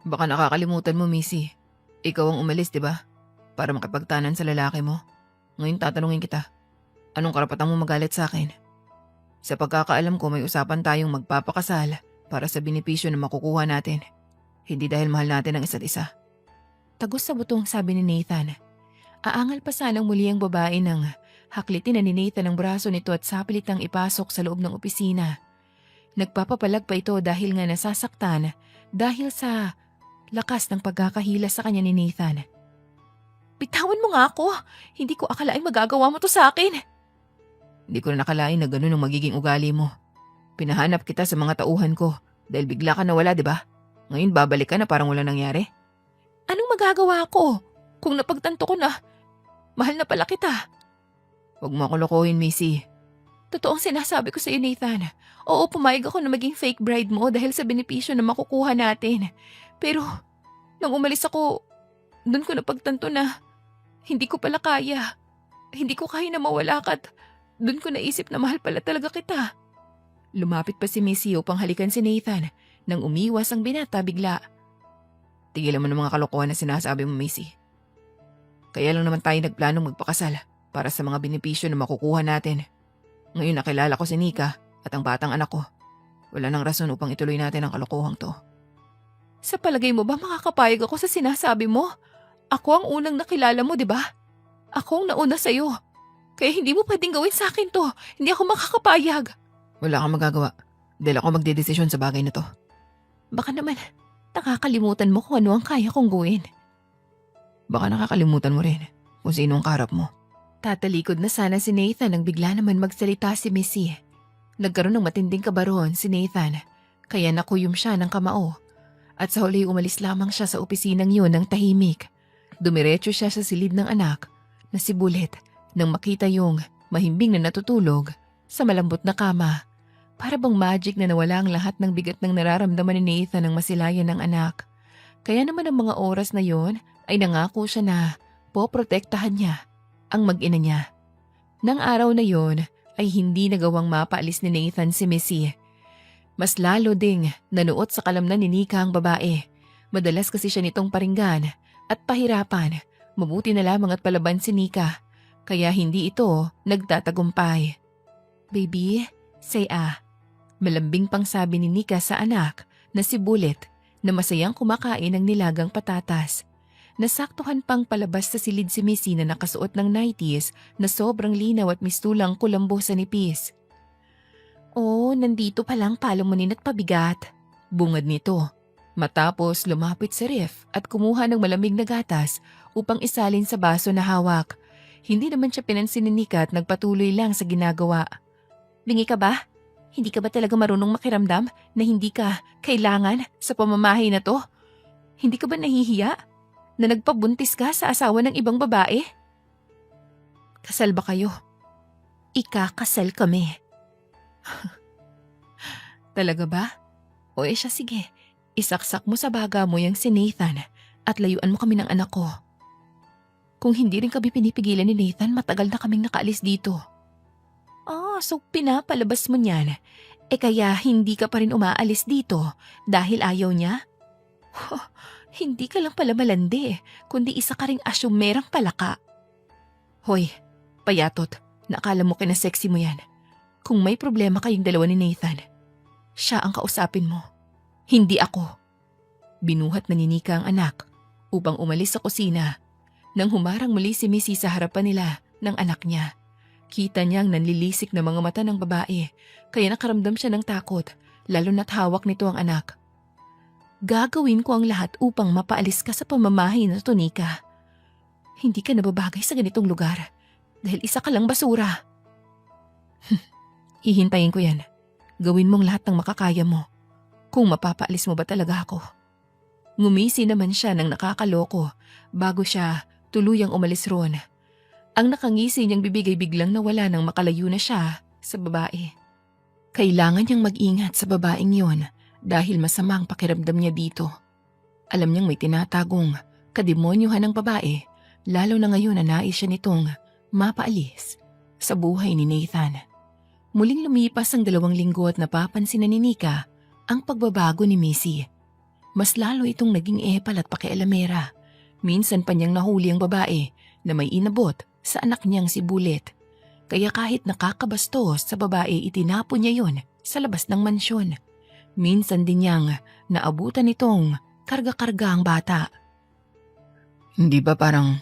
Baka nakakalimutan mo, Missy. Ikaw ang umalis, di ba? Para makipagtanan sa lalaki mo. Ngayon tatanungin kita, anong karapatan mo magalit sa akin? Sa pagkakaalam ko may usapan tayong magpapakasal para sa benepisyo na makukuha natin. Hindi dahil mahal natin ang isa't isa. Tagos sa butong sabi ni Nathan. Aangal pa sanang muli ang babae nang haklitin na ni Nathan ang braso nito at sapilitang ipasok sa loob ng opisina. Nagpapapalag pa ito dahil nga nasasaktan dahil sa lakas ng pagkakahila sa kanya ni Nathan. Bitawan mo nga ako! Hindi ko akalaing magagawa mo to sa akin! Hindi ko na nakalain na ganun ang magiging ugali mo. Pinahanap kita sa mga tauhan ko dahil bigla ka nawala, di ba? Ngayon babalik ka na parang walang nangyari. Anong magagawa ko? Kung napagtanto ko na, mahal na pala kita. Huwag mo ako lokohin, Missy. Totoong sinasabi ko sa iyo, Nathan. Oo, pumayag ako na maging fake bride mo dahil sa benepisyo na makukuha natin. Pero, nang umalis ako, doon ko napagtanto na hindi ko pala kaya. Hindi ko kaya na mawala ka at doon ko naisip na mahal pala talaga kita. Lumapit pa si Missy upang halikan si Nathan nang umiwas ang binata bigla. Tigilan mo ng mga kalokohan na sinasabi mo, Missy. Kaya lang naman tayo nagplanong magpakasal para sa mga benepisyo na makukuha natin. Ngayon nakilala ko si Nika at ang batang anak ko. Wala nang rason upang ituloy natin ang kalokohang to. Sa palagay mo ba makakapayag ako sa sinasabi mo? Ako ang unang nakilala mo, di ba? Ako ang nauna sa'yo. Kaya hindi mo pwedeng gawin sa akin to. Hindi ako makakapayag. Wala kang magagawa dahil ako magdedesisyon sa bagay na to. Baka naman, nakakalimutan mo kung ano ang kaya kong gawin. Baka nakakalimutan mo rin kung sino ang kaharap mo. Tatalikod na sana si Nathan nang bigla naman magsalita si Missy. Nagkaroon ng matinding kabaron si Nathan, kaya nakuyom siya ng kamao. At sa huli umalis lamang siya sa opisinang yun ng tahimik. Dumiretso siya sa silid ng anak na si Bullet nang makita yung mahimbing na natutulog sa malambot na kama. Para bang magic na nawala ang lahat ng bigat ng nararamdaman ni Nathan nang masilayan ng anak. Kaya naman ang mga oras na yon ay nangako siya na poprotektahan niya ang mag-ina niya. Nang araw na yon ay hindi nagawang mapaalis ni Nathan si Missy. Mas lalo ding nanuot sa kalamnan ni Nika ang babae. Madalas kasi siya nitong paringgan at pahirapan. Mabuti na lamang at palaban si Nika. Kaya hindi ito nagtatagumpay. Baby, say ah. Malambing pang sabi ni Nika sa anak na si Bullet na masayang kumakain ng nilagang patatas. Nasaktuhan pang palabas sa silid si Missy na nakasuot ng 90s na sobrang linaw at mistulang kulambo sa nipis. Oh, nandito palang palamunin at pabigat. Bungad nito. Matapos lumapit sa ref at kumuha ng malamig na gatas upang isalin sa baso na hawak. Hindi naman siya pinansin ni Nika at nagpatuloy lang sa ginagawa. Bingi ka ba? Hindi ka ba talaga marunong makiramdam na hindi ka kailangan sa pamamahay na to? Hindi ka ba nahihiya na nagpabuntis ka sa asawa ng ibang babae? Kasal ba kayo? Ikakasal kami. Talaga ba? O siya sige, isaksak mo sa baga mo yung si Nathan at layuan mo kami ng anak ko. Kung hindi rin kami pinipigilan ni Nathan, matagal na kaming nakaalis dito. So pinapalabas mo niyan. Kaya hindi ka pa rin umaalis dito dahil ayaw niya? Hindi ka lang pala malandi, kundi isa ka ring asyumerang palaka. Hoy, payatot, nakala mo kinasexy mo yan. Kung may problema kayong dalawa ni Nathan, siya ang kausapin mo, hindi ako. Binuhat na ni Nika ang anak upang umalis sa kusina. Nang humarang muli si Missy sa harapan nila ng anak niya. Kita niyang nanlilisik na mga mata ng babae, kaya nakaramdam siya ng takot, lalo na't hawak nito ang anak. Gagawin ko ang lahat upang mapaalis ka sa pamamahay na to, Nika. Hindi ka nababagay sa ganitong lugar dahil isa ka lang basura. Hihintayin ko yan. Gawin mong lahat ng makakaya mo. Kung mapapaalis mo ba talaga ako? Ngumisi naman siya ng nakakaloko bago siya tuluyang umalis roon. Ang nakangisi niyang bibig ay biglang nawala nang makalayo na siya sa babae. Kailangan niyang mag-ingat sa babaeng yon dahil masama ang pakiramdam niya dito. Alam niyang may tinatagong kademonyuhan ng babae, lalo na ngayon na nais siya nitong mapaalis sa buhay ni Nathan. Muling lumipas ang 2 linggo at napapansin na ni Nika ang pagbabago ni Missy. Mas lalo itong naging epal at pakialamera. Minsan pa niyang nahuli ang babae na may inabot sa anak niyang si Bullet. Kaya kahit nakakabastos sa babae, itinapon niya yon sa labas ng mansyon. Minsan din niyang naabutan itong karga-karga ang bata. Hindi ba parang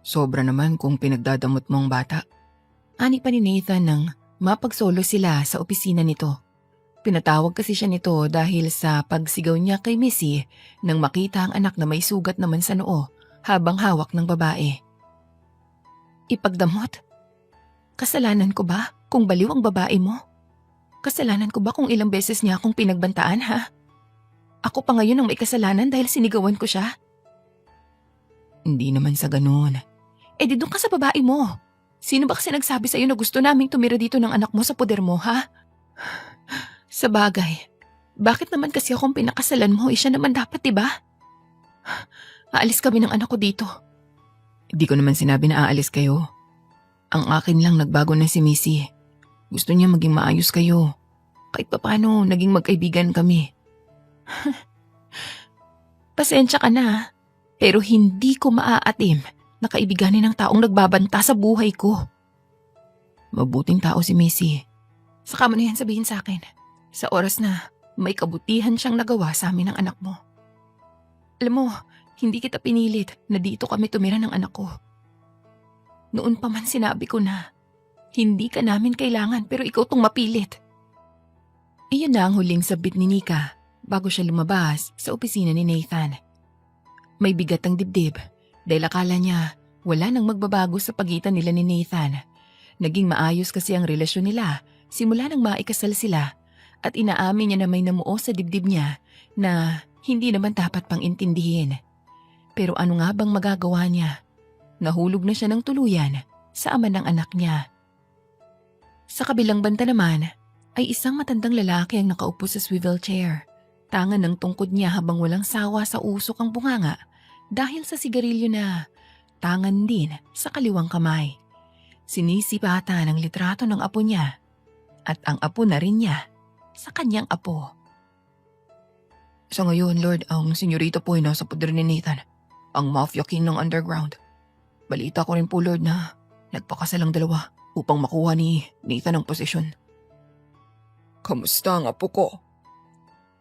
sobra naman kung pinagdadamot mo ang bata? Ani pa ni Nathan nang mapagsolo sila sa opisina nito. Pinatawag kasi siya nito dahil sa pagsigaw niya kay Missy nang makita ang anak na may sugat naman sa noo habang hawak ng babae. Ipagdamot? Kasalanan ko ba kung baliw ang babae mo? Kasalanan ko ba kung ilang beses niya akong pinagbantaan, ha? Ako pa ngayon ang may kasalanan dahil sinigawan ko siya? Hindi naman sa ganoon. Di doon ka sa babae mo. Sino ba kasi nagsabi sa'yo na gusto naming tumira dito ng anak mo sa poder mo, ha? Sa bagay, bakit naman kasi akong pinakasalan mo? Siya naman dapat, diba? Aalis kami ng anak ko dito. Hindi ko naman sinabi na aalis kayo. Ang akin lang nagbago na si Missy. Gusto niya maging maayos kayo. Kahit papaano naging magkaibigan kami. Pasensya ka na, pero hindi ko maaatim na kaibiganin ng taong nagbabanta sa buhay ko. Mabuting tao si Missy. Saka mo na yan sabihin sa akin. Sa oras na may kabutihan siyang nagawa sa amin ng anak mo. Alam mo, hindi kita pinilit na dito kami tumira ng anak ko. Noon pa man sinabi ko na, hindi ka namin kailangan pero ikaw tong mapilit. Iyon na ang huling sabit ni Nika bago siya lumabas sa opisina ni Nathan. May bigat ang dibdib dahil akala niya wala nang magbabago sa pagitan nila ni Nathan. Naging maayos kasi ang relasyon nila simula nang maikasal sila at inaamin niya na may namuo sa dibdib niya na hindi naman dapat pang intindihin. Pero ano nga bang magagawa niya? Nahulog na siya ng tuluyan sa ama ng anak niya. Sa kabilang banda naman ay isang matandang lalaki ang nakaupo sa swivel chair. Tangan ng tungkod niya habang walang sawa sa usok ang bunganga dahil sa sigarilyo na tangan din sa kaliwang kamay. Sinisipatan ang litrato ng apo niya at ang apo na rin niya sa kanyang apo. Sa ngayon, Lord, ang senyorita po ay nasa poder ni Nathan, ang mafia king ng underground. Balita ko rin po, Lord, na nagpakasal ang dalawa upang makuha ni Nathan ang posisyon. Kamusta ang apo ko?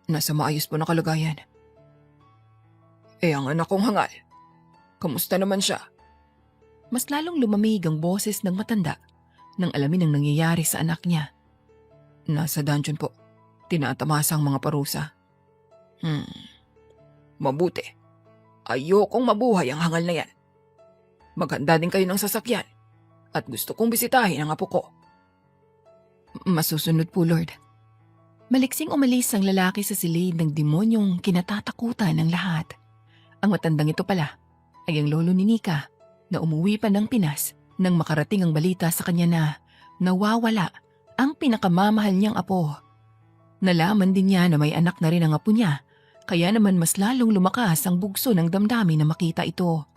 Nasa maayos po na kalagayan. Ang anak kong hangal, kamusta naman siya? Mas lalong lumamig ang boses ng matanda nang alamin ang nangyayari sa anak niya. Nasa dungeon po. Tinatamasa ang mga parusa. Mabuti. Ayokong mabuhay ang hangal na yan. Maghanda din kayo ng sasakyan at gusto kong bisitahin ang apo ko. Masusunod po, Lord. Maliksing umalis ang lalaki sa silid ng demonyong kinatatakutan ng lahat. Ang matandang ito pala ay ang lolo ni Nika na umuwi pa ng Pinas nang makarating ang balita sa kanya na nawawala ang pinakamamahal niyang apo. Nalaman din niya na may anak na rin ang apo niya, kaya naman mas lalong lumakas ang bugso ng damdamin na makita ito.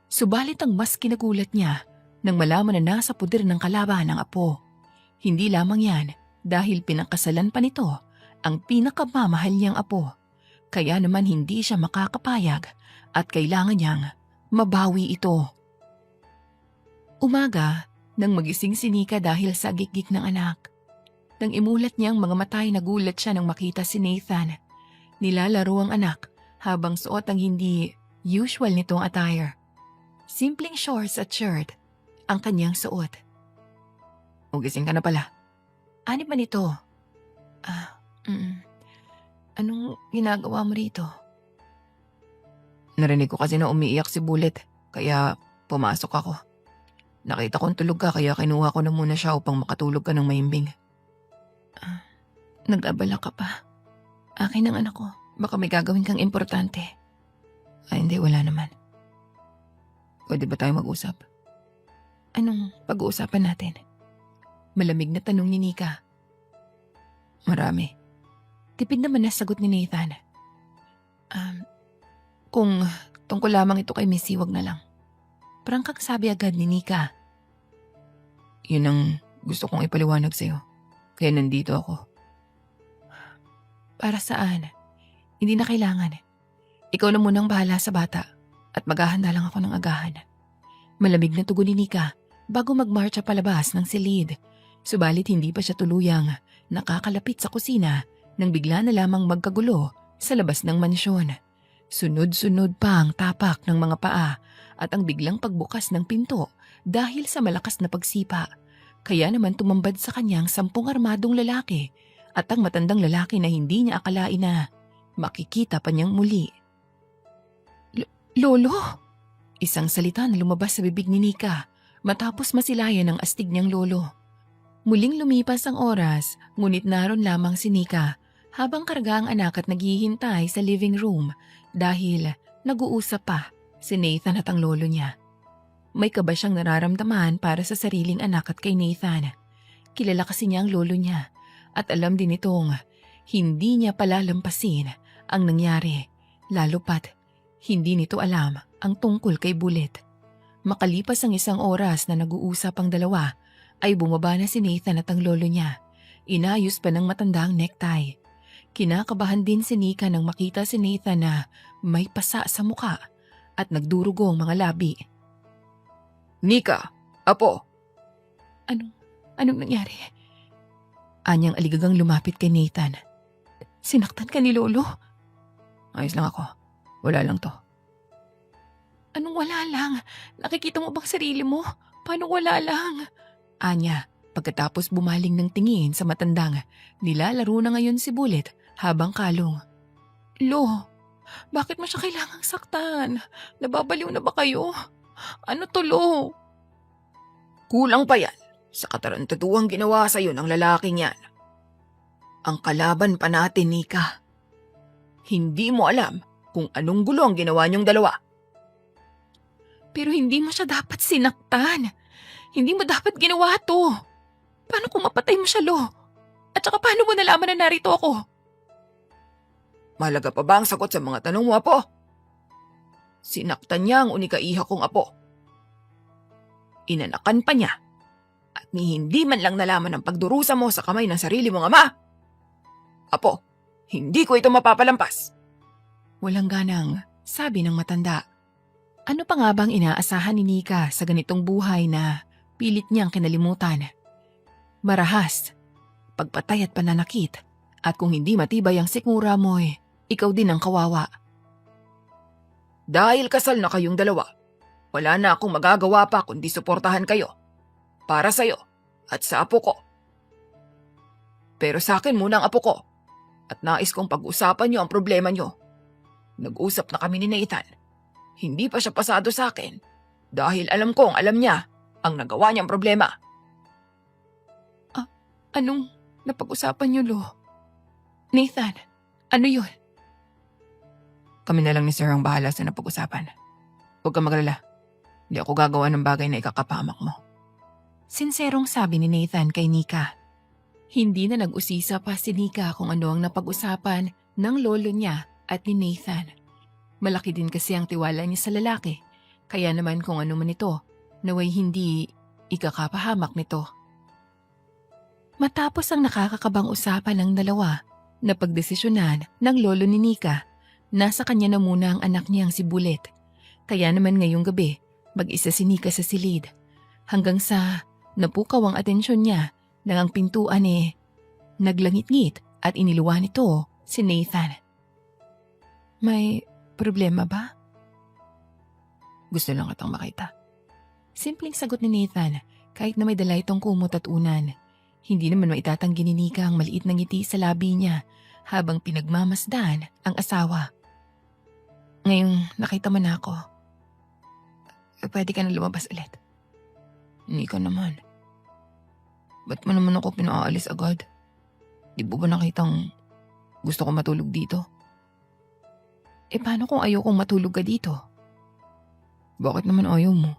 Subalit ang mas kinagulat niya nang malaman na nasa puder ng kalaban ng apo. Hindi lamang yan dahil pinakasalan pa nito ang pinakamamahal niyang apo. Kaya naman hindi siya makakapayag at kailangan niyang mabawi ito. Umaga nang magising si Nika dahil sa gigik ng anak. Nang imulat niyang mga matay, nagulat siya nang makita si Nathan. Nilalaro ang anak habang suot ang hindi usual nitong attire. Simpleng shorts at shirt ang kanyang suot. Gising ka na pala. Ano ba nito? Anong ginagawa mo rito? Narinig ko kasi na umiiyak si Bullet, kaya pumasok ako. Nakita kong tulog ka, kaya kinuha ko na muna siya upang makatulog ka ng mahimbing. Nag-abala ka pa. Akin ang anak ko. Baka may gagawin kang importante. Hindi, wala naman. Pwede ba tayo mag-usap? Anong pag-uusapan natin? Malamig na tanong ni Nika. Marami. Tipid naman na sagot ni Nathan. Kung tungkol lamang ito kay Missy, wag na lang. Prangkang sabi agad ni Nika. Yun ang gusto kong ipaliwanag sa'yo. Kaya nandito ako. Para saan? Hindi na kailangan. Ikaw na munang bahala sa bata at maghahanda lang ako ng agahan. Malamig na tugon ni Nika bago magmarcha palabas ng silid. Subalit hindi pa siya tuluyang nakakalapit sa kusina nang bigla na lamang magkagulo sa labas ng mansyon. Sunod-sunod pa ang tapak ng mga paa at ang biglang pagbukas ng pinto dahil sa malakas na pagsipa. Kaya naman tumambad sa kanyang 10 armadong lalaki at ang matandang lalaki na hindi niya akalain na makikita pa niyang muli. Lolo! Isang salita na lumabas sa bibig ni Nika matapos masilayan ng astig niyang lolo. Muling lumipas ang oras, ngunit naroon lamang si Nika habang karga ang anak at naghihintay sa living room dahil nag-uusap pa si Nathan at ang lolo niya. May kaba siyang nararamdaman para sa sariling anak at kay Nathan. Kilala kasi niya ang lolo niya at alam din itong hindi niya palalampasin ang nangyari, lalo pat hindi nito alam ang tungkol kay Bullet. Makalipas ang 1 oras na nag-uusap ang dalawa, ay bumaba na si Nathan at ang lolo niya. Inayos pa ng matanda ang necktie. Kinakabahan din si Nika nang makita si Nathan na may pasa sa muka at nagdurugo ang mga labi. Nika, apo. Anong nangyari? Anyang aligagang lumapit kay Nathan. Sinaktan ka ni Lolo? Ayos lang ako. Wala lang to. Anong wala lang? Nakikita mo bang sarili mo? Paano wala lang? Anya, pagkatapos bumaling ng tingin sa matandang, nilalaro na ngayon si Bullet habang kalong. Lo, bakit mo siya kailangang saktan? Nababaliw na ba kayo? Ano to, Lo? Kulang pa yan sa katarantatuang ginawa sa'yo ng lalaking yan. Ang kalaban pa natin, Nika. Hindi mo alam kung anong gulo ang ginawa niyong dalawa. Pero hindi mo siya dapat sinaktan. Hindi mo dapat ginawa to. Paano kung mapatay mo siya, Lo? At saka paano mo nalaman na narito ako? Mahalaga pa ba ang sagot sa mga tanong mo, apo? Sinaktan niya ang unika-iha kong apo. Inanakan pa niya. At ni hindi man lang nalaman ang pagdurusa mo sa kamay ng sarili mong ama. Apo, hindi ko ito mapapalampas. Walang ganang, sabi ng matanda. Ano pa nga bang inaasahan ni Nika sa ganitong buhay na pilit niyang kinalimutan? Marahas, pagpatay at pananakit, at kung hindi matibay ang sikmura mo ikaw din ang kawawa. Dahil kasal na kayong dalawa, wala na akong magagawa pa kundi suportahan kayo. Para sa'yo at sa apo ko. Pero sa akin muna ang apo ko at nais kong pag-usapan niyo ang problema niyo. Nag-usap na kami ni Nathan. Hindi pa siya pasado sa akin dahil alam kong alam niya ang nagawa niyang problema. Anong napag-usapan niyo, Lo? Nathan, ano yun? Kami na lang ni Sir ang bahala sa napag-usapan. Huwag kang magalala. Hindi ako gagawa ng bagay na ikakapahamak mo. Sinserong sabi ni Nathan kay Nika. Hindi na nag-usisa pa si Nika kung ano ang napag-usapan ng lolo niya at ni Nathan. Malaki din kasi ang tiwala niya sa lalaki, kaya naman kung ano man ito, naway hindi ikakapahamak nito. Matapos ang nakakakabang usapan ng dalawa, napagdesisyonan ng lolo ni Nika, nasa kanya na muna ang anak niyang si Bullet. Kaya naman ngayong gabi, mag-isa si Nika sa silid. Hanggang sa napukaw ang atensyon niya nang ang pintuan naglangit-ngit at iniluwa nito si Nathan. May problema ba? Gusto lang kitang makita. Simpleng sagot ni Nathan kahit na may dala itong kumot at unan. Hindi naman maitatanggi ni Nika ang maliit na ngiti sa labi niya habang pinagmamasdan ang asawa. Ngayong nakita mo na ako, pwede ka na lumabas ulit. Nika naman. Ba't mo naman ako pinaalis agad? Di ba nakitang gusto ko matulog dito? Paano kung ayaw kong matulog ka dito? Bakit naman ayaw mo?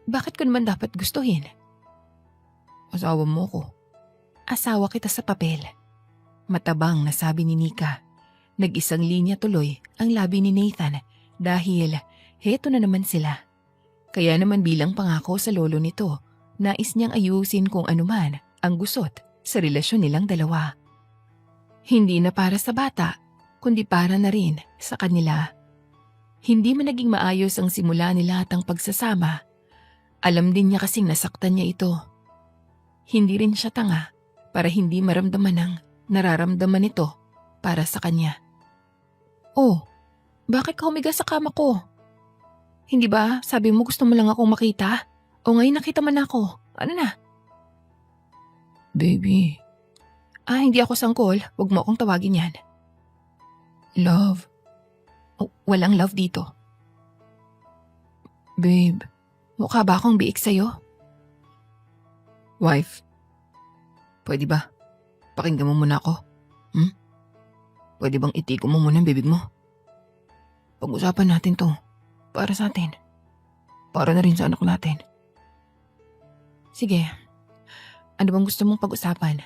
Bakit ko naman dapat gustuhin? Asawa mo ko. Asawa kita sa papel. Matabang na sabi ni Nika. Nag-isang linya tuloy ang labi ni Nathan dahil heto na naman sila. Kaya naman bilang pangako sa lolo nito, nais niyang ayusin kung anuman ang gusot sa relasyon nilang dalawa. Hindi na para sa bata, kundi para na rin sa kanila. Hindi man naging maayos ang simula nila at ang pagsasama. Alam din niya kasing nasaktan niya ito. Hindi rin siya tanga para hindi maramdaman ang nararamdaman nito para sa kanya. Oh, bakit ka humiga sa kama ko? Hindi ba sabi mo gusto mo lang akong makita? O ngayon nakita mo na ako. Ano na? Baby. Hindi ako sangkol. Huwag mo akong tawagin yan. Love. Oh, walang love dito. Babe. Mukha ba akong biik sa'yo? Wife. Pwede ba? Pakinggan mo muna ako. Pwede bang itiko mo muna ang bibig mo? Pag-usapan natin to. Para sa atin. Para na rin sa anak natin. Sige. Ano bang gusto mong pag-usapan?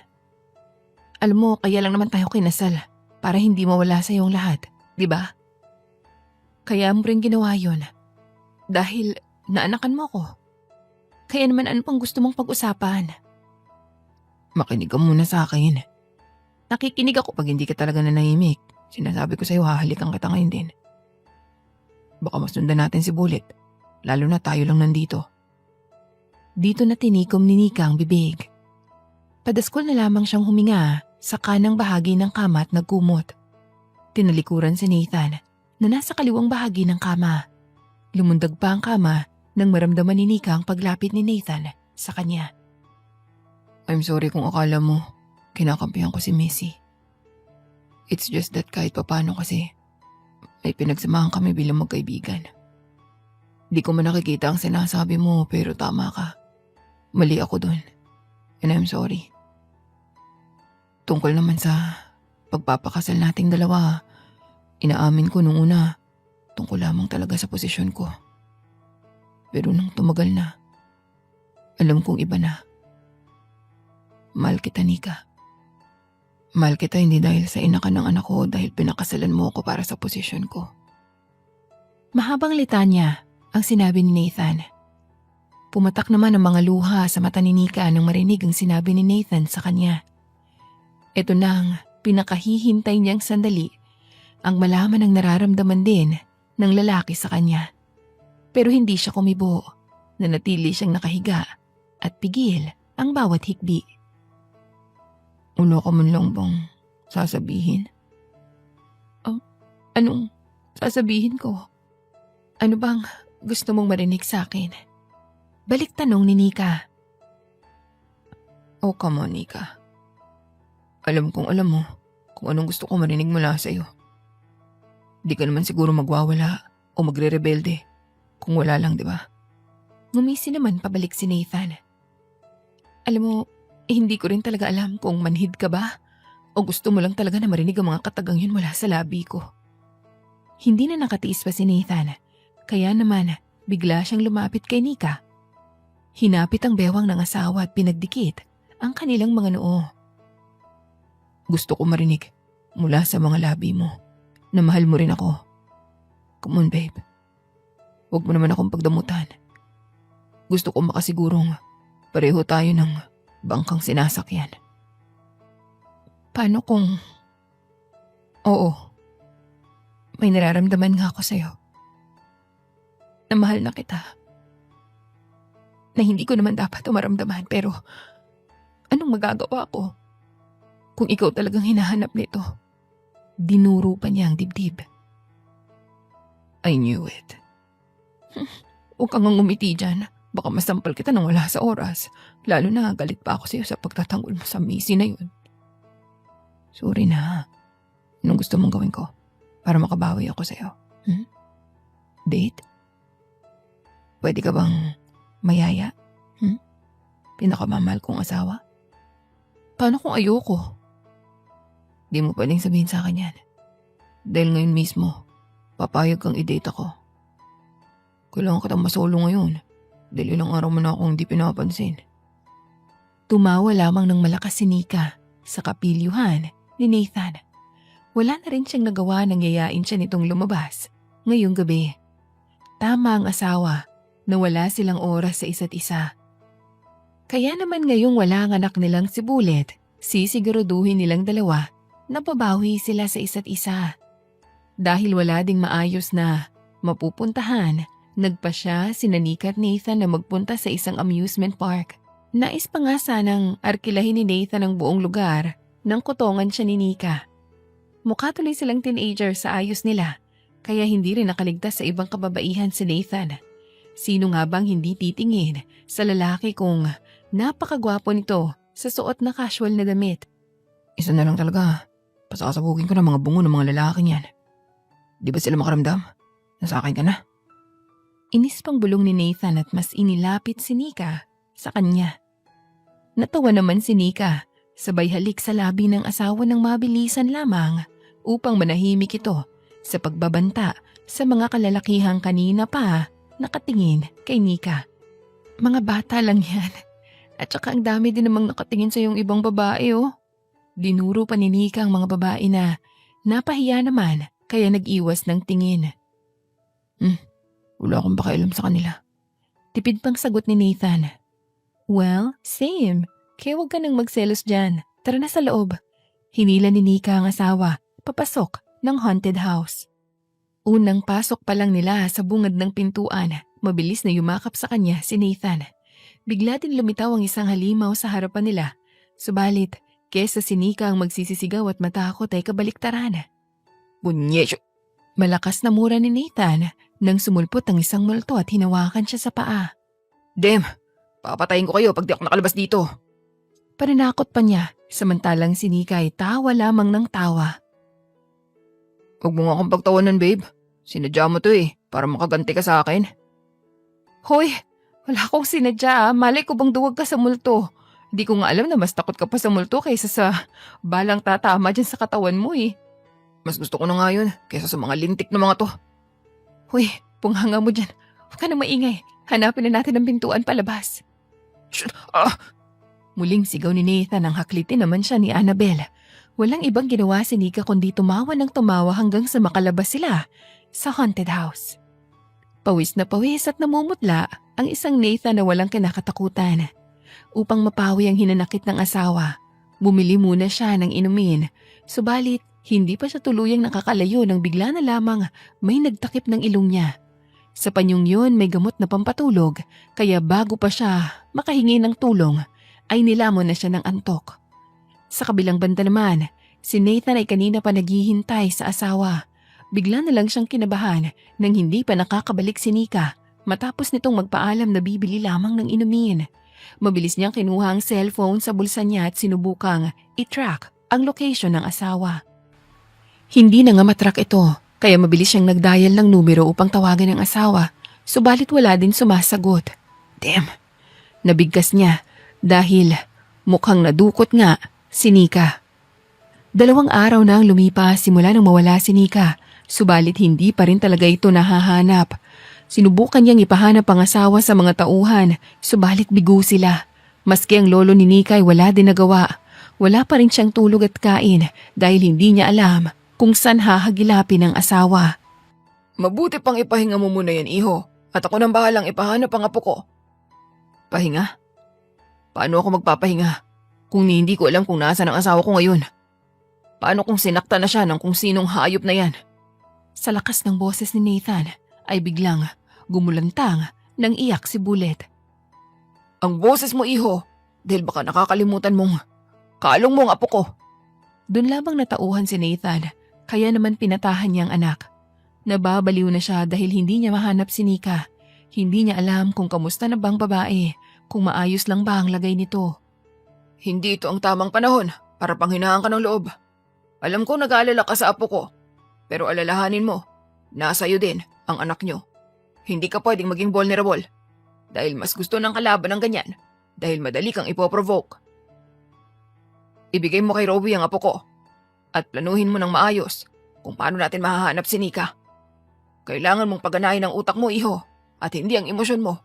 Alam mo, kaya lang naman tayo kinasal para hindi mawala sa iyong lahat, di ba? Kaya mo rin ginawa yun. Dahil naanakan mo ako. Kaya naman ano pang gusto mong pag-usapan? Makinig ka muna sa akin. Nakikinig ako. Pag hindi ka talaga nanahimik, sinasabi ko sa'yo hahalikan kita ngayon din. Baka masundan natin si Bullet, lalo na tayo lang nandito. Dito na tinikom ni Nika ang bibig. Padaskol na lamang siyang huminga sa kanang bahagi ng kama at nagkumot. Tinalikuran si Nathan na nasa kaliwang bahagi ng kama. Lumundag pa ang kama nang maramdaman ni Nika ang paglapit ni Nathan sa kanya. I'm sorry kung akala mo kinakampihan ko si Missy. It's just that kahit papano kasi may pinagsamahan kami bilang magkaibigan. Di ko man nakikita ang sinasabi mo pero tama ka. Mali ako dun. And I'm sorry. Tungkol naman sa pagpapakasal nating dalawa, inaamin ko nung una, tungkol lamang talaga sa posisyon ko. Pero nung tumagal na, alam kong iba na. Mahal kita, Nika. Mahal kita hindi dahil sa ina ka ng anak ko dahil pinakasalan mo ako para sa posisyon ko. Mahabang litanya ang sinabi ni Nathan. Pumatak naman ang mga luha sa mata ni Nika nang marinig ang sinabi ni Nathan sa kanya. Ito na ang pinakahihintay niyang sandali, ang malaman ang nararamdaman din ng lalaki sa kanya. Pero hindi siya kumibo, nanatili siyang nakahiga at pigil ang bawat hikbi. Wala ka man lang bang sasabihin? Anong sasabihin ko? Ano bang gusto mong marinig sa akin? Balik tanong ni Nika. Oh, come on, Nika. Alam kong alam mo kung anong gusto ko marinig mula sa'yo. Di ka naman siguro magwawala o magre-rebelde kung wala lang, di ba? Ngumisi naman pabalik si Nathan. Alam mo, hindi ko rin talaga alam kung manhid ka ba o gusto mo lang talaga na marinig ang mga katagang yun mula sa labi ko. Hindi na nakatiis pa si Nathan, kaya naman bigla siyang lumapit kay Nika. Hinapit ang bewang ng asawa at pinagdikit ang kanilang mga noo. Gusto ko marinig mula sa mga labi mo na mahal mo rin ako. Come on, babe. Huwag mo naman akong pagdamutan. Gusto ko makasigurong pareho tayo ng bangkang sinasakyan. Paano kung... Oo, may nararamdaman nga ako sa'yo. Na mahal na kita. Na hindi ko naman dapat maramdaman pero anong magagawa ko? Kung ikaw talagang hinahanap nito, dinuro pa niya ang dibdib. I knew it. Huwag kang ngumiti dyan. Baka masampal kita nang wala sa oras. Lalo na galit pa ako sa'yo sa pagtatanggol mo sa Missy na yun. Sorry na. Anong gusto mong gawin ko para makabawi ako sa'yo? Date? Pwede ka bang mayaya? Pinakamamahal kong asawa? Paano kung ayoko? Di mo pwedeng sabihin sa akin yan. Dahil ngayon mismo, papayag kang i-date ako. Kailangan kitang masolo ngayon. Dahil ilang araw mo na akong hindi pinapansin. Tumawa lamang ng malakas si Nika sa kapilyuhan ni Nathan. Wala na rin siyang nagawa nang yayain siya nitong lumabas ngayong gabi. Tama ang asawa na wala silang oras sa isa't isa. Kaya naman ngayong wala ang anak nilang si Bullet, sisiguraduhin nilang dalawa na babawi sila sa isa't isa. Dahil wala ding maayos na mapupuntahan, nagpa siya sina Nika at Nathan na magpunta sa isang amusement park. Nais pa nga sanang arkilahin ni Nathan ang buong lugar nang kutongan siya ni Nika. Mukha tuloy silang teenager sa ayos nila, kaya hindi rin nakaligtas sa ibang kababaihan si Nathan. Sino nga bang hindi titingin sa lalaki kung napakagwapo nito sa suot na casual na damit? Isa na lang talaga. Pasasabugin ko ng mga bungo ng mga lalaki niyan. Di ba sila makaramdam? Nasa akin ka na. Inis pang bulong ni Nathan at mas inilapit si Nika sa kanya. Natawa naman si Nika, sabay halik sa labi ng asawa ng mabilisan lamang upang manahimik ito sa pagbabanta sa mga kalalakihang kanina pa nakatingin kay Nika. Mga bata lang yan. At saka ang dami din namang nakatingin sa yung ibang babae oh. Dinuro pa ni Nika ang mga babae na napahiya naman kaya nag-iwas ng tingin. Wala akong pakialam sa kanila. Tipid pang sagot ni Nathan. Well, same. Kaya huwag ka nang magselos dyan. Tara na sa loob. Hinila ni Nika ang asawa, papasok ng haunted house. Unang pasok pa lang nila sa bungad ng pintuan, mabilis na yumakap sa kanya si Nathan. Bigla din lumitaw ang isang halimaw sa harapan nila. Subalit, kesa si Nika ang magsisisigaw at matakot ay kabaliktaran. Bunyesyo! Malakas na mura ni Nathan nang sumulpot ang isang multo at hinawakan siya sa paa. Dem! Papatayin ko kayo pag di ako nakalabas dito. Paninakot pa niya, samantalang si Nika ay tawa lamang ng tawa. Huwag mo nga akong pagtawanan, babe. Sinadya mo to para makaganti ka sa akin. Hoy, wala akong sinadya. Malay ko bang duwag ka sa multo? Hindi ko nga alam na mas takot ka pa sa multo kaysa sa balang tatama dyan sa katawan mo Mas gusto ko na nga yun kaysa sa mga lintik na mga to. Hoy, punghanga mo dyan. Huwag ka na maingay. Hanapin na natin ang pintuan palabas. Shh! Muling sigaw ni Nathan nang haklitin naman siya ni Annabelle. Walang ibang ginawa si Nika kundi tumawa ng tumawa hanggang sa makalabas sila sa haunted house. Pawis na pawis at namumutla ang isang Nathan na walang kinakatakutan. Upang mapawi ang hinanakit ng asawa, bumili muna siya ng inumin. Subalit, hindi pa siya tuluyang nakakalayo nang bigla na lamang may nagtakip ng ilong niya. Sa panyong yun may gamot na pampatulog, kaya bago pa siya makahingi ng tulong, ay nilamon na siya ng antok. Sa kabilang banda naman, si Nathan ay kanina pa naghihintay sa asawa. Bigla na lang siyang kinabahan nang hindi pa nakakabalik si Nika matapos nitong magpaalam na bibili lamang ng inumin. Mabilis niyang kinuha ang cellphone sa bulsa niya at sinubukang i-track ang location ng asawa. Hindi na nga matrack ito, kaya mabilis siyang nagdial ng numero upang tawagan ang asawa, subalit wala din sumasagot. Damn! Nabigkas niya dahil mukhang nadukot nga si Nika. 2 araw na ang lumipas simula nang mawala si Nika, subalit hindi pa rin talaga ito nahahanap. Sinubukan niyang ipahanap ang asawa sa mga tauhan, subalit bigo sila. Maski ang lolo ni Nika ay wala din nagawa. Wala pa rin siyang tulog at kain dahil hindi niya alam kung saan hahagilapin ang asawa. Mabuti pang ipahinga mo muna yan, iho. At ako nang bahalang ipahanap ang apo ko. Pahinga? Paano ako magpapahinga kung hindi ko alam kung nasaan ang asawa ko ngayon? Paano kung sinakta na siya ng kung sinong hayop na yan? Sa lakas ng boses ni Nathan ay biglang gumulantang nang iyak si Bullet. Ang boses mo, iho, dahil baka nakakalimutan mong kalong mo ang apo ko. Doon lamang natauhan si Nathan, kaya naman pinatahan niya ang anak. Nababaliw na siya dahil hindi niya mahanap si Nika. Hindi niya alam kung kamusta na bang babae, kung maayos lang ba ang lagay nito. Hindi ito ang tamang panahon para panghinahan ka ng loob. Alam ko nag-aalala ka sa apo ko, pero alalahanin mo, nasa iyo din ang anak niyo. Hindi ka pwedeng maging vulnerable dahil mas gusto ng kalaban ng ganyan dahil madali kang ipoprovoke. Ibigay mo kay Robbie ang apo ko at planuhin mo ng maayos kung paano natin mahahanap si Nika. Kailangan mong paganahin ang utak mo, iho, at hindi ang emosyon mo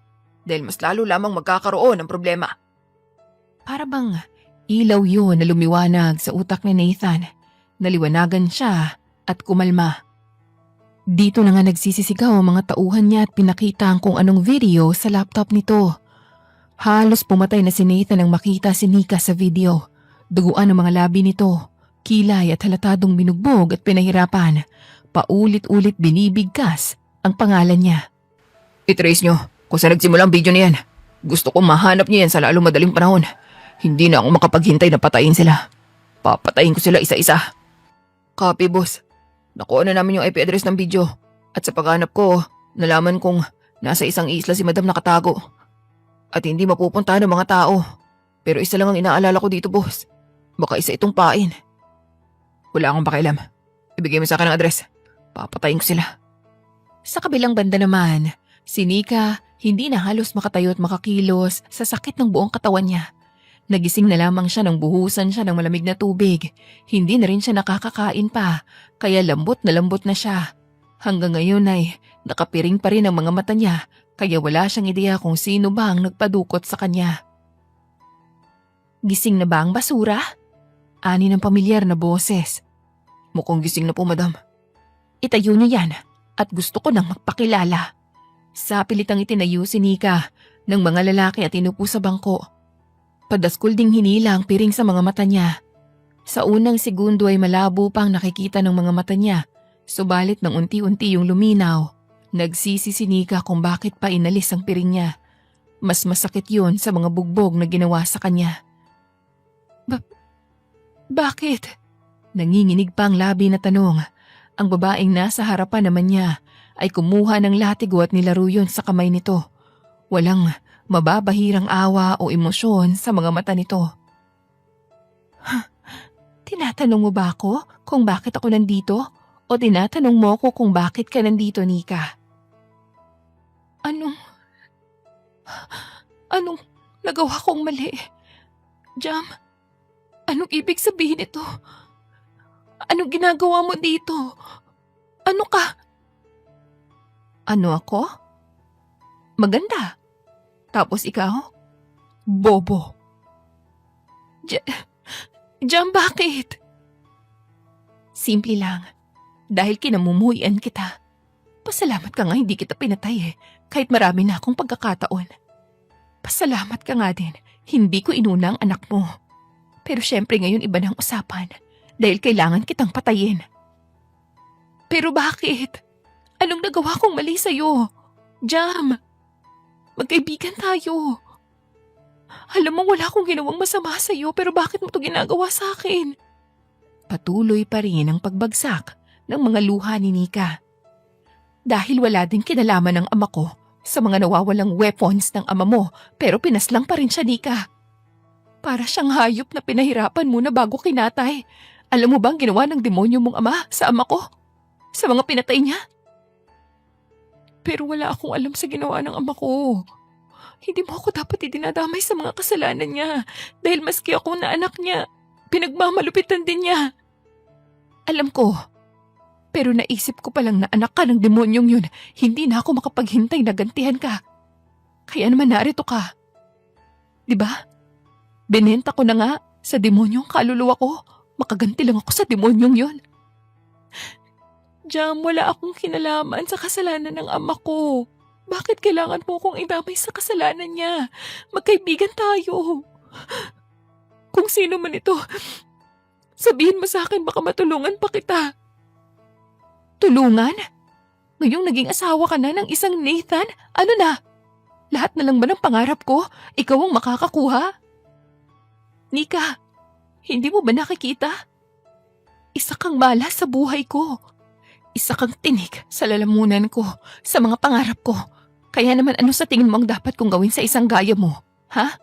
dahil mas lalo lamang magkakaroon ng problema. Para bang ilaw yun na lumiwanag sa utak ni Nathan. Naliwanagan siya at kumalma. Dito na nga nagsisisigaw ang mga tauhan niya at pinakita ang kung anong video sa laptop nito. Halos pumatay na si Nathan nang makita si Nika sa video. Duguan ang mga labi nito, kilay at halatadong binugbog at pinahirapan. Paulit-ulit binibigkas ang pangalan niya. I-trace nyo kung saan nagsimula ang video na yan. Gusto ko mahanap niyo yan sa lalo madaling panahon. Hindi na ako makapaghintay na patayin sila. Papatayin ko sila isa-isa. Copy, boss. Nakuha na namin yung IP address ng video. At sa paghanap ko, nalaman kong nasa isang isla si Madam nakatago. At hindi mapupuntahan ng mga tao. Pero isa lang ang inaalala ko dito, boss. Baka isa itong pain. Wala akong pakialam. Ibigay mo sa akin ang address. Papatayin ko sila. Sa kabilang banda naman, si Nika hindi na halos makatayo at makakilos sa sakit ng buong katawan niya. Nagising na lamang siya nang buhusan siya ng malamig na tubig. Hindi na rin siya nakakakain pa, kaya lambot na siya. Hanggang ngayon ay nakapiring pa rin ang mga mata niya, kaya wala siyang ideya kung sino ba ang nagpadukot sa kanya. Gising na ba ang basura? Ani ng pamilyar na boses. Mukhang gising na po, madam. Itayo niyo yan at gusto ko nang magpakilala. Sa pilitang itinayo si Nika ng mga lalaki at inupo sa bangko. Padaskul ding hinila ang piring sa mga mata niya. Sa unang segundo ay malabo pang nakikita ng mga mata niya, subalit nang unti-unti yung luminaw, nagsisi si Nika kung bakit pa inalis ang piring niya. Mas masakit yun sa mga bugbog na ginawa sa kanya. Bakit? Nanginginig pa ang labi na tanong. Ang babaeng nasa harapan naman niya ay kumuha ng latigo at nilaro yun sa kamay nito. Walang mababahirang awa o emosyon sa mga mata nito. Tinatanong mo ba ako kung bakit ako nandito? O tinatanong mo ako kung bakit ka nandito, Nika? Anong nagawa kong mali? Jam, anong ibig sabihin ito? Anong ginagawa mo dito? Ano ka? Ano ako? Maganda. Tapos ikaw? Bobo. Jam, bakit? Simple lang. Dahil kinamumuhian kita. Pasalamat ka nga hindi kita pinatay kahit marami na akong pagkakataon. Pasalamat ka nga din, hindi ko inuna ang anak mo. Pero syempre ngayon iba ng usapan dahil kailangan kitang patayin. Pero bakit? Anong nagawa kong mali sa'yo? Jam, magkaibigan tayo. Alam mo wala akong ginawang masama sa'yo pero bakit mo to ginagawa sa akin? Patuloy pa rin ang pagbagsak ng mga luha ni Nika. Dahil wala din kinalaman ng ama ko sa mga nawawalang weapons ng ama mo pero pinaslang pa rin siya, Nika. Para siyang hayop na pinahirapan mo na bago kinatay. Alam mo ba ang ginawa ng demonyo mong ama sa ama ko? Sa mga pinatay niya? Pero wala akong alam sa ginawa ng ama ko. Hindi mo ako dapat idinadamay sa mga kasalanan niya dahil maski ako na anak niya, pinagmamalupitan din niya. Alam ko. Pero naisip ko palang na anak ka ng demonyong yun, hindi na ako makapaghintay na gantihan ka. Kaya naman narito ka. Diba? Binenta ko na nga sa demonyong kaluluwa ko. Makaganti lang ako sa demonyong yun. Jam, wala akong kinalaman sa kasalanan ng ama ko. Bakit kailangan mo akong idamay sa kasalanan niya? Magkaibigan tayo. Kung sino man ito, sabihin mo sa akin baka matulungan pa kita. Tulungan? Ngayong naging asawa ka na ng isang Nathan? Ano na? Lahat na lang ba ng pangarap ko, ikaw ang makakakuha? Nika, hindi mo ba nakikita? Isa kang malas sa buhay ko. Isa kang tinik sa lalamunan ko, sa mga pangarap ko. Kaya naman ano sa tingin mo ang dapat kong gawin sa isang gaya mo, ha?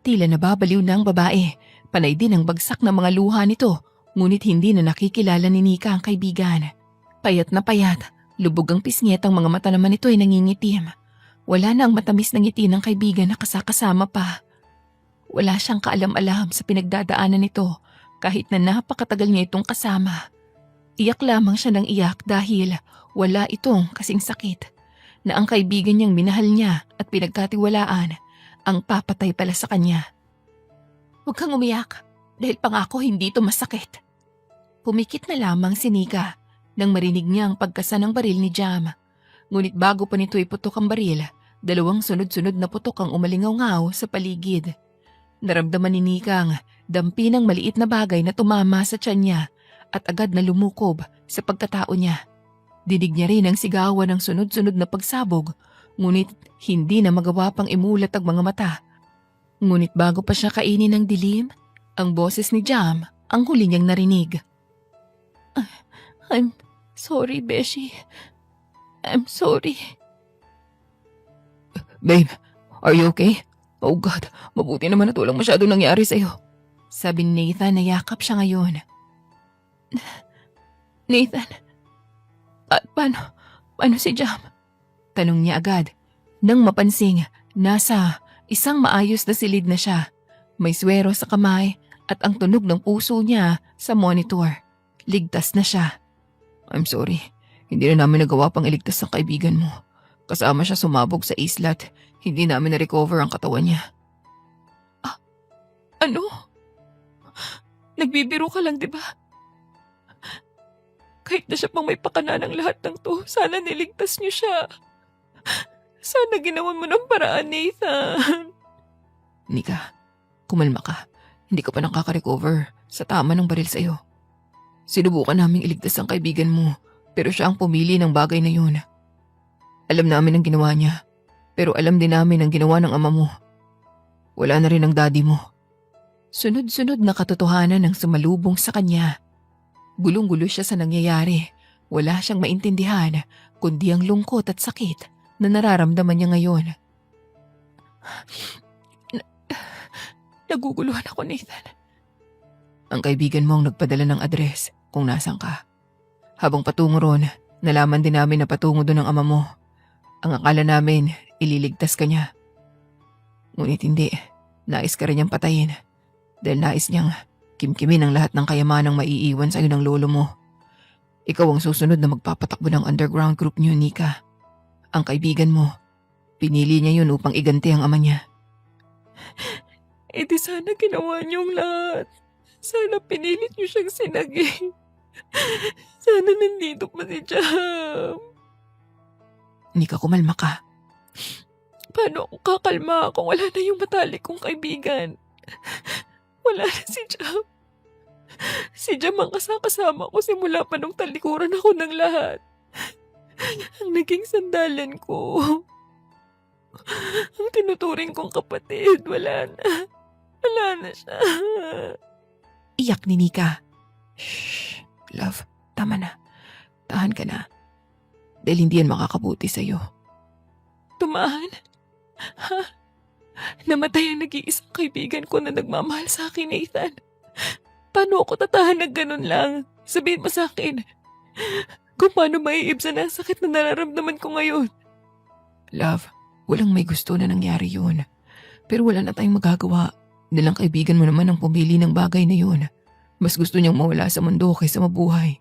Tila nababaliw na ang babae. Panay din ang bagsak ng mga luha nito, ngunit hindi na nakikilala ni Nika ang kaibigan. Payat na payat, lubog ang pisnget ang mga mata naman nito ay nangingitim. Wala na ang matamis na ngiti ng kaibigan na kasakasama pa. Wala siyang kaalam-alam sa pinagdadaanan nito kahit na napakatagal niya itong kasama. Iyak lamang siya ng iyak dahil wala itong kasing sakit na ang kaibigan niyang minahal niya at pinagkatiwalaan ang papatay pala sa kanya. Huwag kang umiyak dahil pangako hindi ito masakit. Pumikit na lamang si Nika nang marinig niya ang pagkasa ng baril ni Jam. Ngunit bago pa nito iputok ang baril, dalawang sunod-sunod na putok ang umalingaw-ngaw sa paligid. Naramdaman ni Nika ang dampi ng maliit na bagay na tumama sa tiyan niya at agad na lumukob sa pagkatao niya. Dinig niya rin ang sigawan ng sunod-sunod na pagsabog, ngunit hindi na magawa pang imulat ang mga mata. Ngunit bago pa siya kainin ng dilim, ang boses ni Jam ang huli niyang narinig. I'm sorry, Beshi. I'm sorry. Babe, are you okay? Oh God, mabuti naman at walang masyadong nangyari sa'yo. Sabi ni Nathan na yakap siya ngayon. Nathan, paano si Jam? Tanong niya agad. Nang mapansing, nasa isang maayos na silid na siya. May swero sa kamay at ang tunog ng puso niya sa monitor. Ligtas na siya. I'm sorry, hindi na namin nagawa pang iligtas ang kaibigan mo. Kasama siya sumabog sa islat, hindi namin na-recover ang katawan niya. Ano? Nagbibiro ka lang, di ba? Kahit na siya pang may pakana ng lahat ng to, sana niligtas niyo siya. Sana ginawan mo ng paraan, Nathan. Nika, kumalma ka. Hindi ka pa nakaka-recover. sa tama ng baril sa'yo. Sinubukan naming iligtas ang kaibigan mo, pero siya ang pumili ng bagay na yun. Alam namin ang ginawa niya, pero alam din namin ang ginawa ng ama mo. Wala na rin ang daddy mo. Sunod-sunod na katotohanan ang sumalubong sa kanya. Gulong-gulo siya sa nangyayari. Wala siyang maintindihan, kundi ang lungkot at sakit na nararamdaman niya ngayon. Naguguluhan ako, Nathan. Ang kaibigan mo ang nagpadala ng address kung nasan ka. Habang patungo ron, nalaman din namin na patungo doon ang ama mo. Ang akala namin, ililigtas ka niya. Ngunit hindi, nais ka rin niyang patayin. Dahil nais niyang kimkimin ang lahat ng kayamanang maiiwan sa iyo ng lolo mo. Ikaw ang susunod na magpapatakbo ng underground group niyo, Nika. Ang kaibigan mo, pinili niya yun upang iganti ang ama niya. Eh di sana ginawa niyong lahat. Sana pinilit niyo siyang sinaging. Sana nandito pa si Jam. Nika, kumalma ka. Paano ako kakalma kung wala na yung matalik kong kaibigan? Wala na si Jam. Si Jam ang kasama ko simula pa nung talikuran ako ng lahat. Ang naging sandalan ko. Ang tinuturing kong kapatid, wala na. Wala na siya. Iyak ni Nika. Shh, love, tama na. Tahan ka na. Dahil hindi yan makakabuti sa'yo. Tumahan? Ha? Namatay ang nag-iisang kaibigan ko na nagmamahal sa akin, Nathan. Paano ako tatahan ng ganun lang? Sabihin mo sa akin. Kung paano maiibsan ang sakit na nararamdaman ko ngayon. Love, walang may gusto na nangyari yun. Pero wala na tayong magagawa. Nilang kaibigan mo naman ang pumili ng bagay na yun. Mas gusto niyang mawala sa mundo kaysa mabuhay.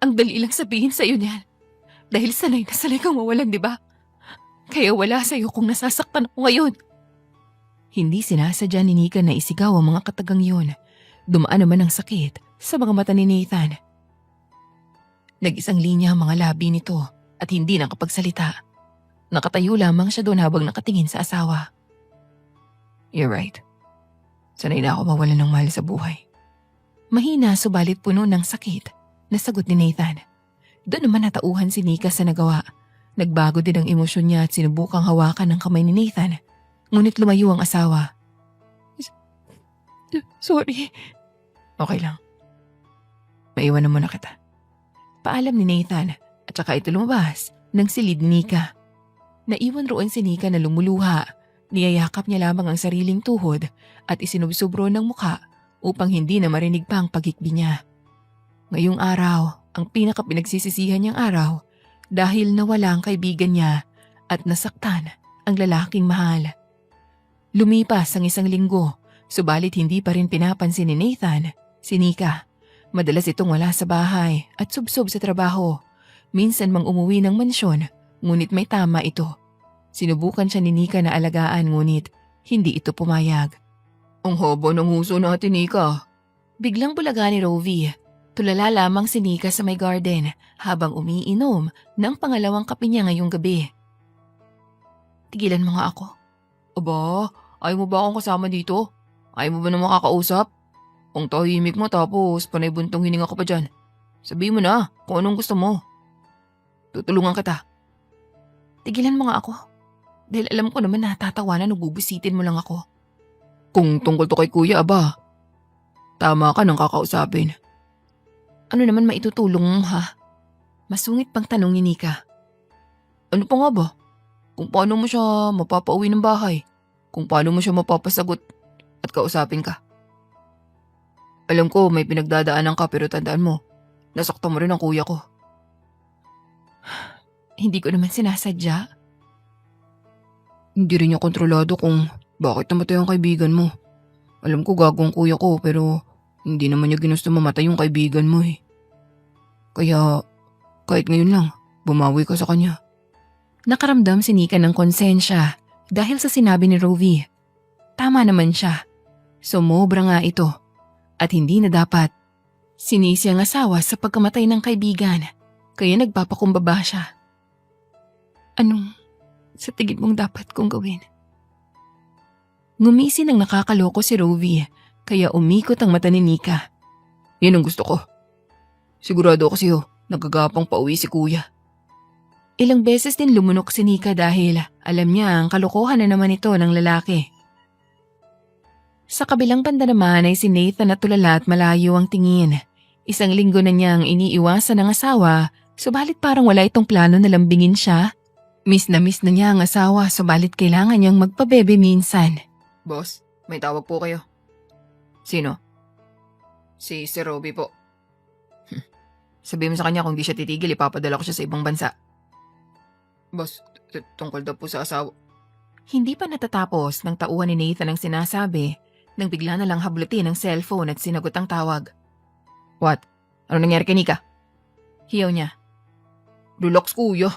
Ang dali lang sabihin sa'yo niyan. Dahil sanay na sanay kang mawalan, di ba? Kaya wala sa'yo kung nasasaktan ako ngayon. Hindi sinasadya ni Nika na isigaw ang mga katagang yun. Dumaan naman ang sakit sa mga mata ni Nathan. Nag-isang linya ang mga labi nito at hindi nakapagsalita. Nakatayo lamang siya doon habang nakatingin sa asawa. You're right. Sanay na ako mawalan ng mahal sa buhay. Mahina subalit puno ng sakit na sagot ni Nathan. Doon naman natauhan si Nika sa nagawa. Nagbago din ang emosyon niya at sinubukang hawakan ng kamay ni Nathan. Ngunit lumayo ang asawa. Sorry. Okay lang. Maiwan na muna kita. Paalam ni Nathan at saka ito lumabas ng silid ni Nika. Naiwan roon si Nika na lumuluha. Niyayakap niya lamang ang sariling tuhod at isinubsobro ng mukha upang hindi na marinig pa ang pagikbi niya. Ngayong araw, ang pinakapinagsisisihan niyang araw dahil nawala ang kaibigan niya at nasaktan ang lalaking mahal. Lumipas ang 1 linggo, subalit hindi pa rin pinapansin ni Nathan, si Nika. Madalas itong wala sa bahay at subsob sa trabaho. Minsan mang umuwi ng mansyon, ngunit may tama ito. Sinubukan siya ni Nika na alagaan ngunit hindi ito pumayag. Ang haba ng huso natin, Nika. Biglang bulaga ni Rovi. Tulala lamang si Nika sa may garden habang umiinom ng pangalawang kape niya ngayong gabi. Tigilan mo nga ako. Aba, ayaw mo ba akong kasama dito? Ayaw mo ba na makakausap? Ang tahimik mo tapos panay buntong hininga ka pa dyan. Sabihin mo na kung anong gusto mo. Tutulungan kita. Tigilan mo nga ako. Dahil alam ko naman na tatawanan o bubisitin mo lang ako. Kung tungkol to kay kuya, aba. Tama ka nang kakausapin. Ano naman maitutulong mo, ha? Masungit pang tanong ni Nika. Ano pa nga ba? Kung paano mo siya mapapauwi ng bahay? Kung paano mo siya mapapasagot at kausapin ka? Alam ko may pinagdadaanan ka pero tandaan mo, nasaktan mo rin ang kuya ko. Hindi ko naman sinasadya. Hindi rin niya kontrolado kung bakit namatay ang kaibigan mo. Alam ko gagawang kuya ko pero hindi naman niya ginusto mamatay yung kaibigan mo eh. Kaya kahit ngayon lang, bumawi ka sa kanya. Nakaramdam si Nika ng konsensya dahil sa sinabi ni Rovi. Tama naman siya. Sumobra nga ito at hindi na dapat. Sinisi ang asawa sa pagkamatay ng kaibigan kaya nagpapakumbaba siya. Anong sa tingin mong dapat kong gawin? Ngumisi ng nakakaloko si Rovi kaya umikot ang mata ni Nika. Yan ang gusto ko. Sigurado ako sa'yo, nagagapang pauwi si kuya. Ilang beses din lumunok si Nika dahil alam niya ang kalokohan na naman ito ng lalaki. Sa kabilang banda naman ay si Nathan na tulala at malayo ang tingin. Isang linggo na niyang iniiwasan ng asawa, subalit parang wala itong plano na lambingin siya. Miss na niya ang asawa, subalit kailangan niyang magpabebe minsan. Boss, may tawag po kayo. Sino? Si Sir Robbie po. Sabihin mo sa kanya kung di siya titigil, ipapadala ko siya sa ibang bansa. Boss, tungkol daw po sa asawa. Hindi pa natatapos ng tauhan ni Nathan ang sinasabi nang bigla na lang hablutin ang cellphone at sinagot ang tawag. What? Ano nangyari kay Nika? Hiyaw niya. Relax kuya.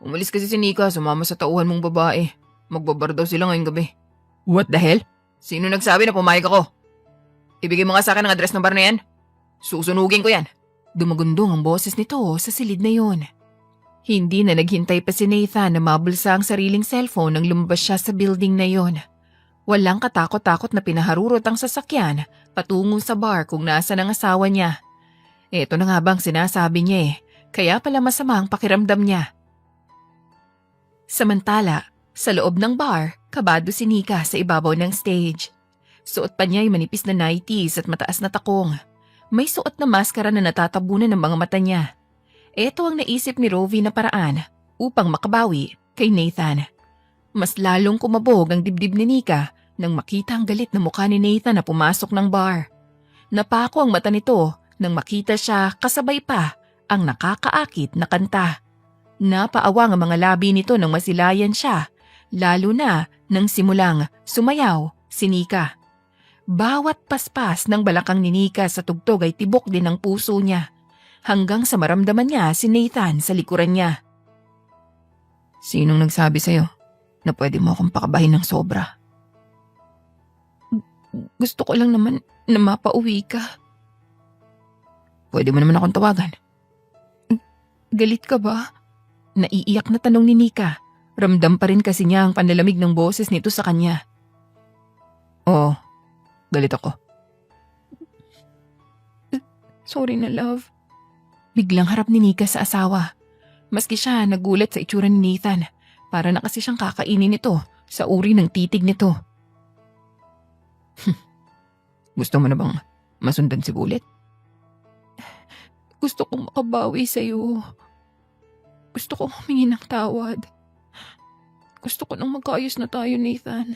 Umalis kasi si Nika, sumama sa tauhan mong babae. Magbabar daw sila ngayong gabi. What the hell? Sino nagsabi na pumayag ako? Ibigay mo nga sa akin ang address ng bar na yan. Susunugin ko yan. Dumagundong ang boses nito sa silid na yon. Hindi na naghintay pa si Nathan na mabulsa ang sariling cellphone nang lumabas siya sa building na yon. Walang katakot-takot na pinaharurot ang sasakyan patungo sa bar kung nasa ang asawa niya. Eto na nga bang sinasabi niya kaya pala masama ang pakiramdam niya. Samantala, sa loob ng bar, kabado si Nika sa ibabaw ng stage. Suot pa niya ay manipis na nighties at mataas na takong. May suot na maskara na natatabunan ng mga mata niya. Ito ang naisip ni Rovi na paraan upang makabawi kay Nathan. Mas lalong kumabog ang dibdib ni Nika nang makita ang galit na mukha ni Nathan na pumasok ng bar. Napako ang mata nito nang makita siya kasabay pa ang nakakaakit na kanta. Napaawang ang mga labi nito nang masilayan siya, lalo na nang simulang sumayaw si Nika. Bawat paspas ng balakang ni Nika sa tugtog ay tibok din ang puso niya, hanggang sa maramdaman niya si Nathan sa likuran niya. Sinong nagsabi sa'yo na pwede mo akong pakabahin ng sobra? Gusto ko lang naman na mapauwi ka. Pwede mo naman akong tawagan. Galit ka ba? Naiiyak na tanong ni Nika. Ramdam pa rin kasi niya ang panlalamig ng boses nito sa kanya. Oo, galit ako. Sorry na, love. Biglang harap ni Nika sa asawa. Maski siya nagulat sa itsura ni Nathan. Para na kasi siyang kakainin nito sa uri ng titig nito. Gusto mo na bang masundan si Bullet? Gusto kong makabawi sa'yo. Gusto kong humingi ng tawad. Gusto ko nang magkaayos na tayo, Nathan.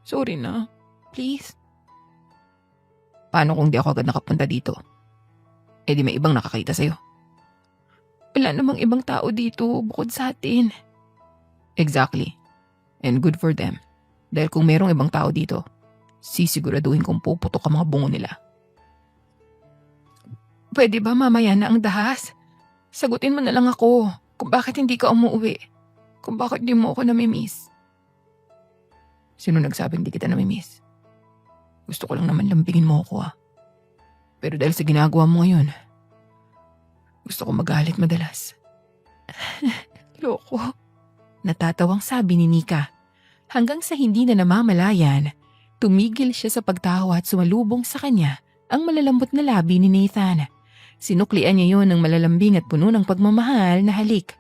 Sorry na. Please. Paano kung di ako agad nakapunta dito? Eh di may ibang nakakita sa'yo. Wala namang ibang tao dito bukod sa atin. Exactly. And good for them. Dahil kung merong ibang tao dito, sisiguraduhin kong puputok ang mga bungo nila. Pwede ba mamaya na ang dahas? Sagutin mo na lang ako kung bakit hindi ka umuwi. Kung bakit di mo ako namimiss. Sino nagsabing di kita namimiss? Gusto ko lang naman lambingin mo ako Pero dahil sa ginagawa mo ngayon, gusto ko magalit madalas. Loko. Natatawang sabi ni Nika. Hanggang sa hindi na namamalayan, tumigil siya sa pagtawa at sumalubong sa kanya ang malalambot na labi ni Nathan. Sinuklian niya yon ng malalambing at puno ng pagmamahal na halik.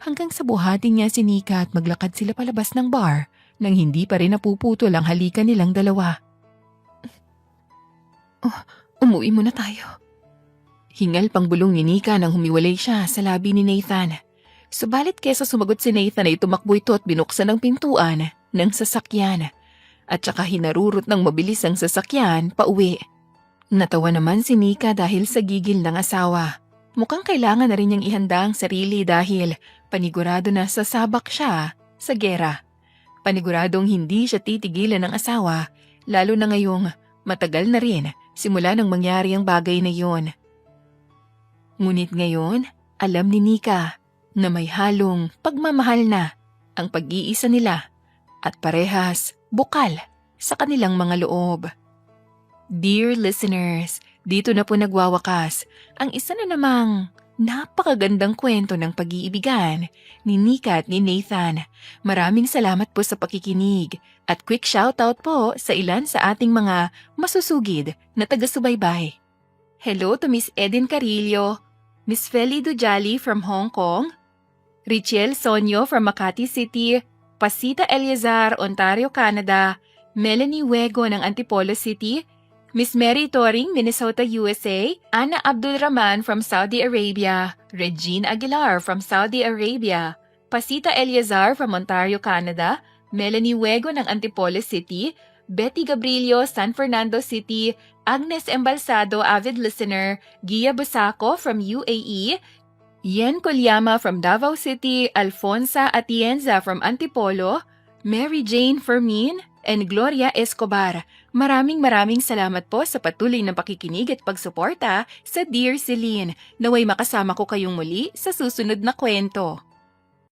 Hanggang sa buhatin niya si Nika at maglakad sila palabas ng bar nang hindi pa rin napuputol ang halikan nilang dalawa. Oh, umuwi muna tayo. Hingal pang bulong ni Nika nang humiwalay siya sa labi ni Nathan. Subalit kesa sumagot si Nathan ay tumakbo ito at binuksan ang pintuan ng sasakyan. At saka hinarurot ng mabilis ang sasakyan pauwi. Natawa naman si Nika dahil sa gigil ng asawa. Mukhang kailangan na rin niyang ihanda ang sarili dahil panigurado na sasabak siya sa gera. Paniguradong hindi siya titigilan ng asawa, lalo na ngayong matagal na rin simula nang mangyari ang bagay na yun. Ngunit ngayon, alam ni Nika na may halong pagmamahal na ang pag-iisa nila at parehas bukal sa kanilang mga loob. Dear listeners, dito na po nagwawakas ang isa na namang Napakagandang kwento ng pag-iibigan ni Nika at ni Nathan. Maraming salamat po sa pakikinig at quick shoutout po sa ilan sa ating mga masusugid na taga-subaybay. Hello to Miss Eden Carillo, Miss Feli Dujali from Hong Kong, Richelle Sonyo from Makati City, Pasita Eliazar, Ontario, Canada, Melanie Wego ng Antipolo City, Miss Mary Toring, Minnesota, USA, Ana Abdulrahman from Saudi Arabia, Regine Aguilar from Saudi Arabia, Pasita Eliazar from Ontario, Canada, Melanie Wego ng Antipolo City, Betty Gabrilio, San Fernando City, Agnes Embalsado, avid listener, Gia Busaco from UAE, Yen Kolyama from Davao City, Alfonsa Atienza from Antipolo, Mary Jane Fermin, and Gloria Escobar. Maraming salamat po sa patuloy na pakikinig at pagsuporta sa Dear Celine. Naway makasama ko kayong muli sa susunod na kwento.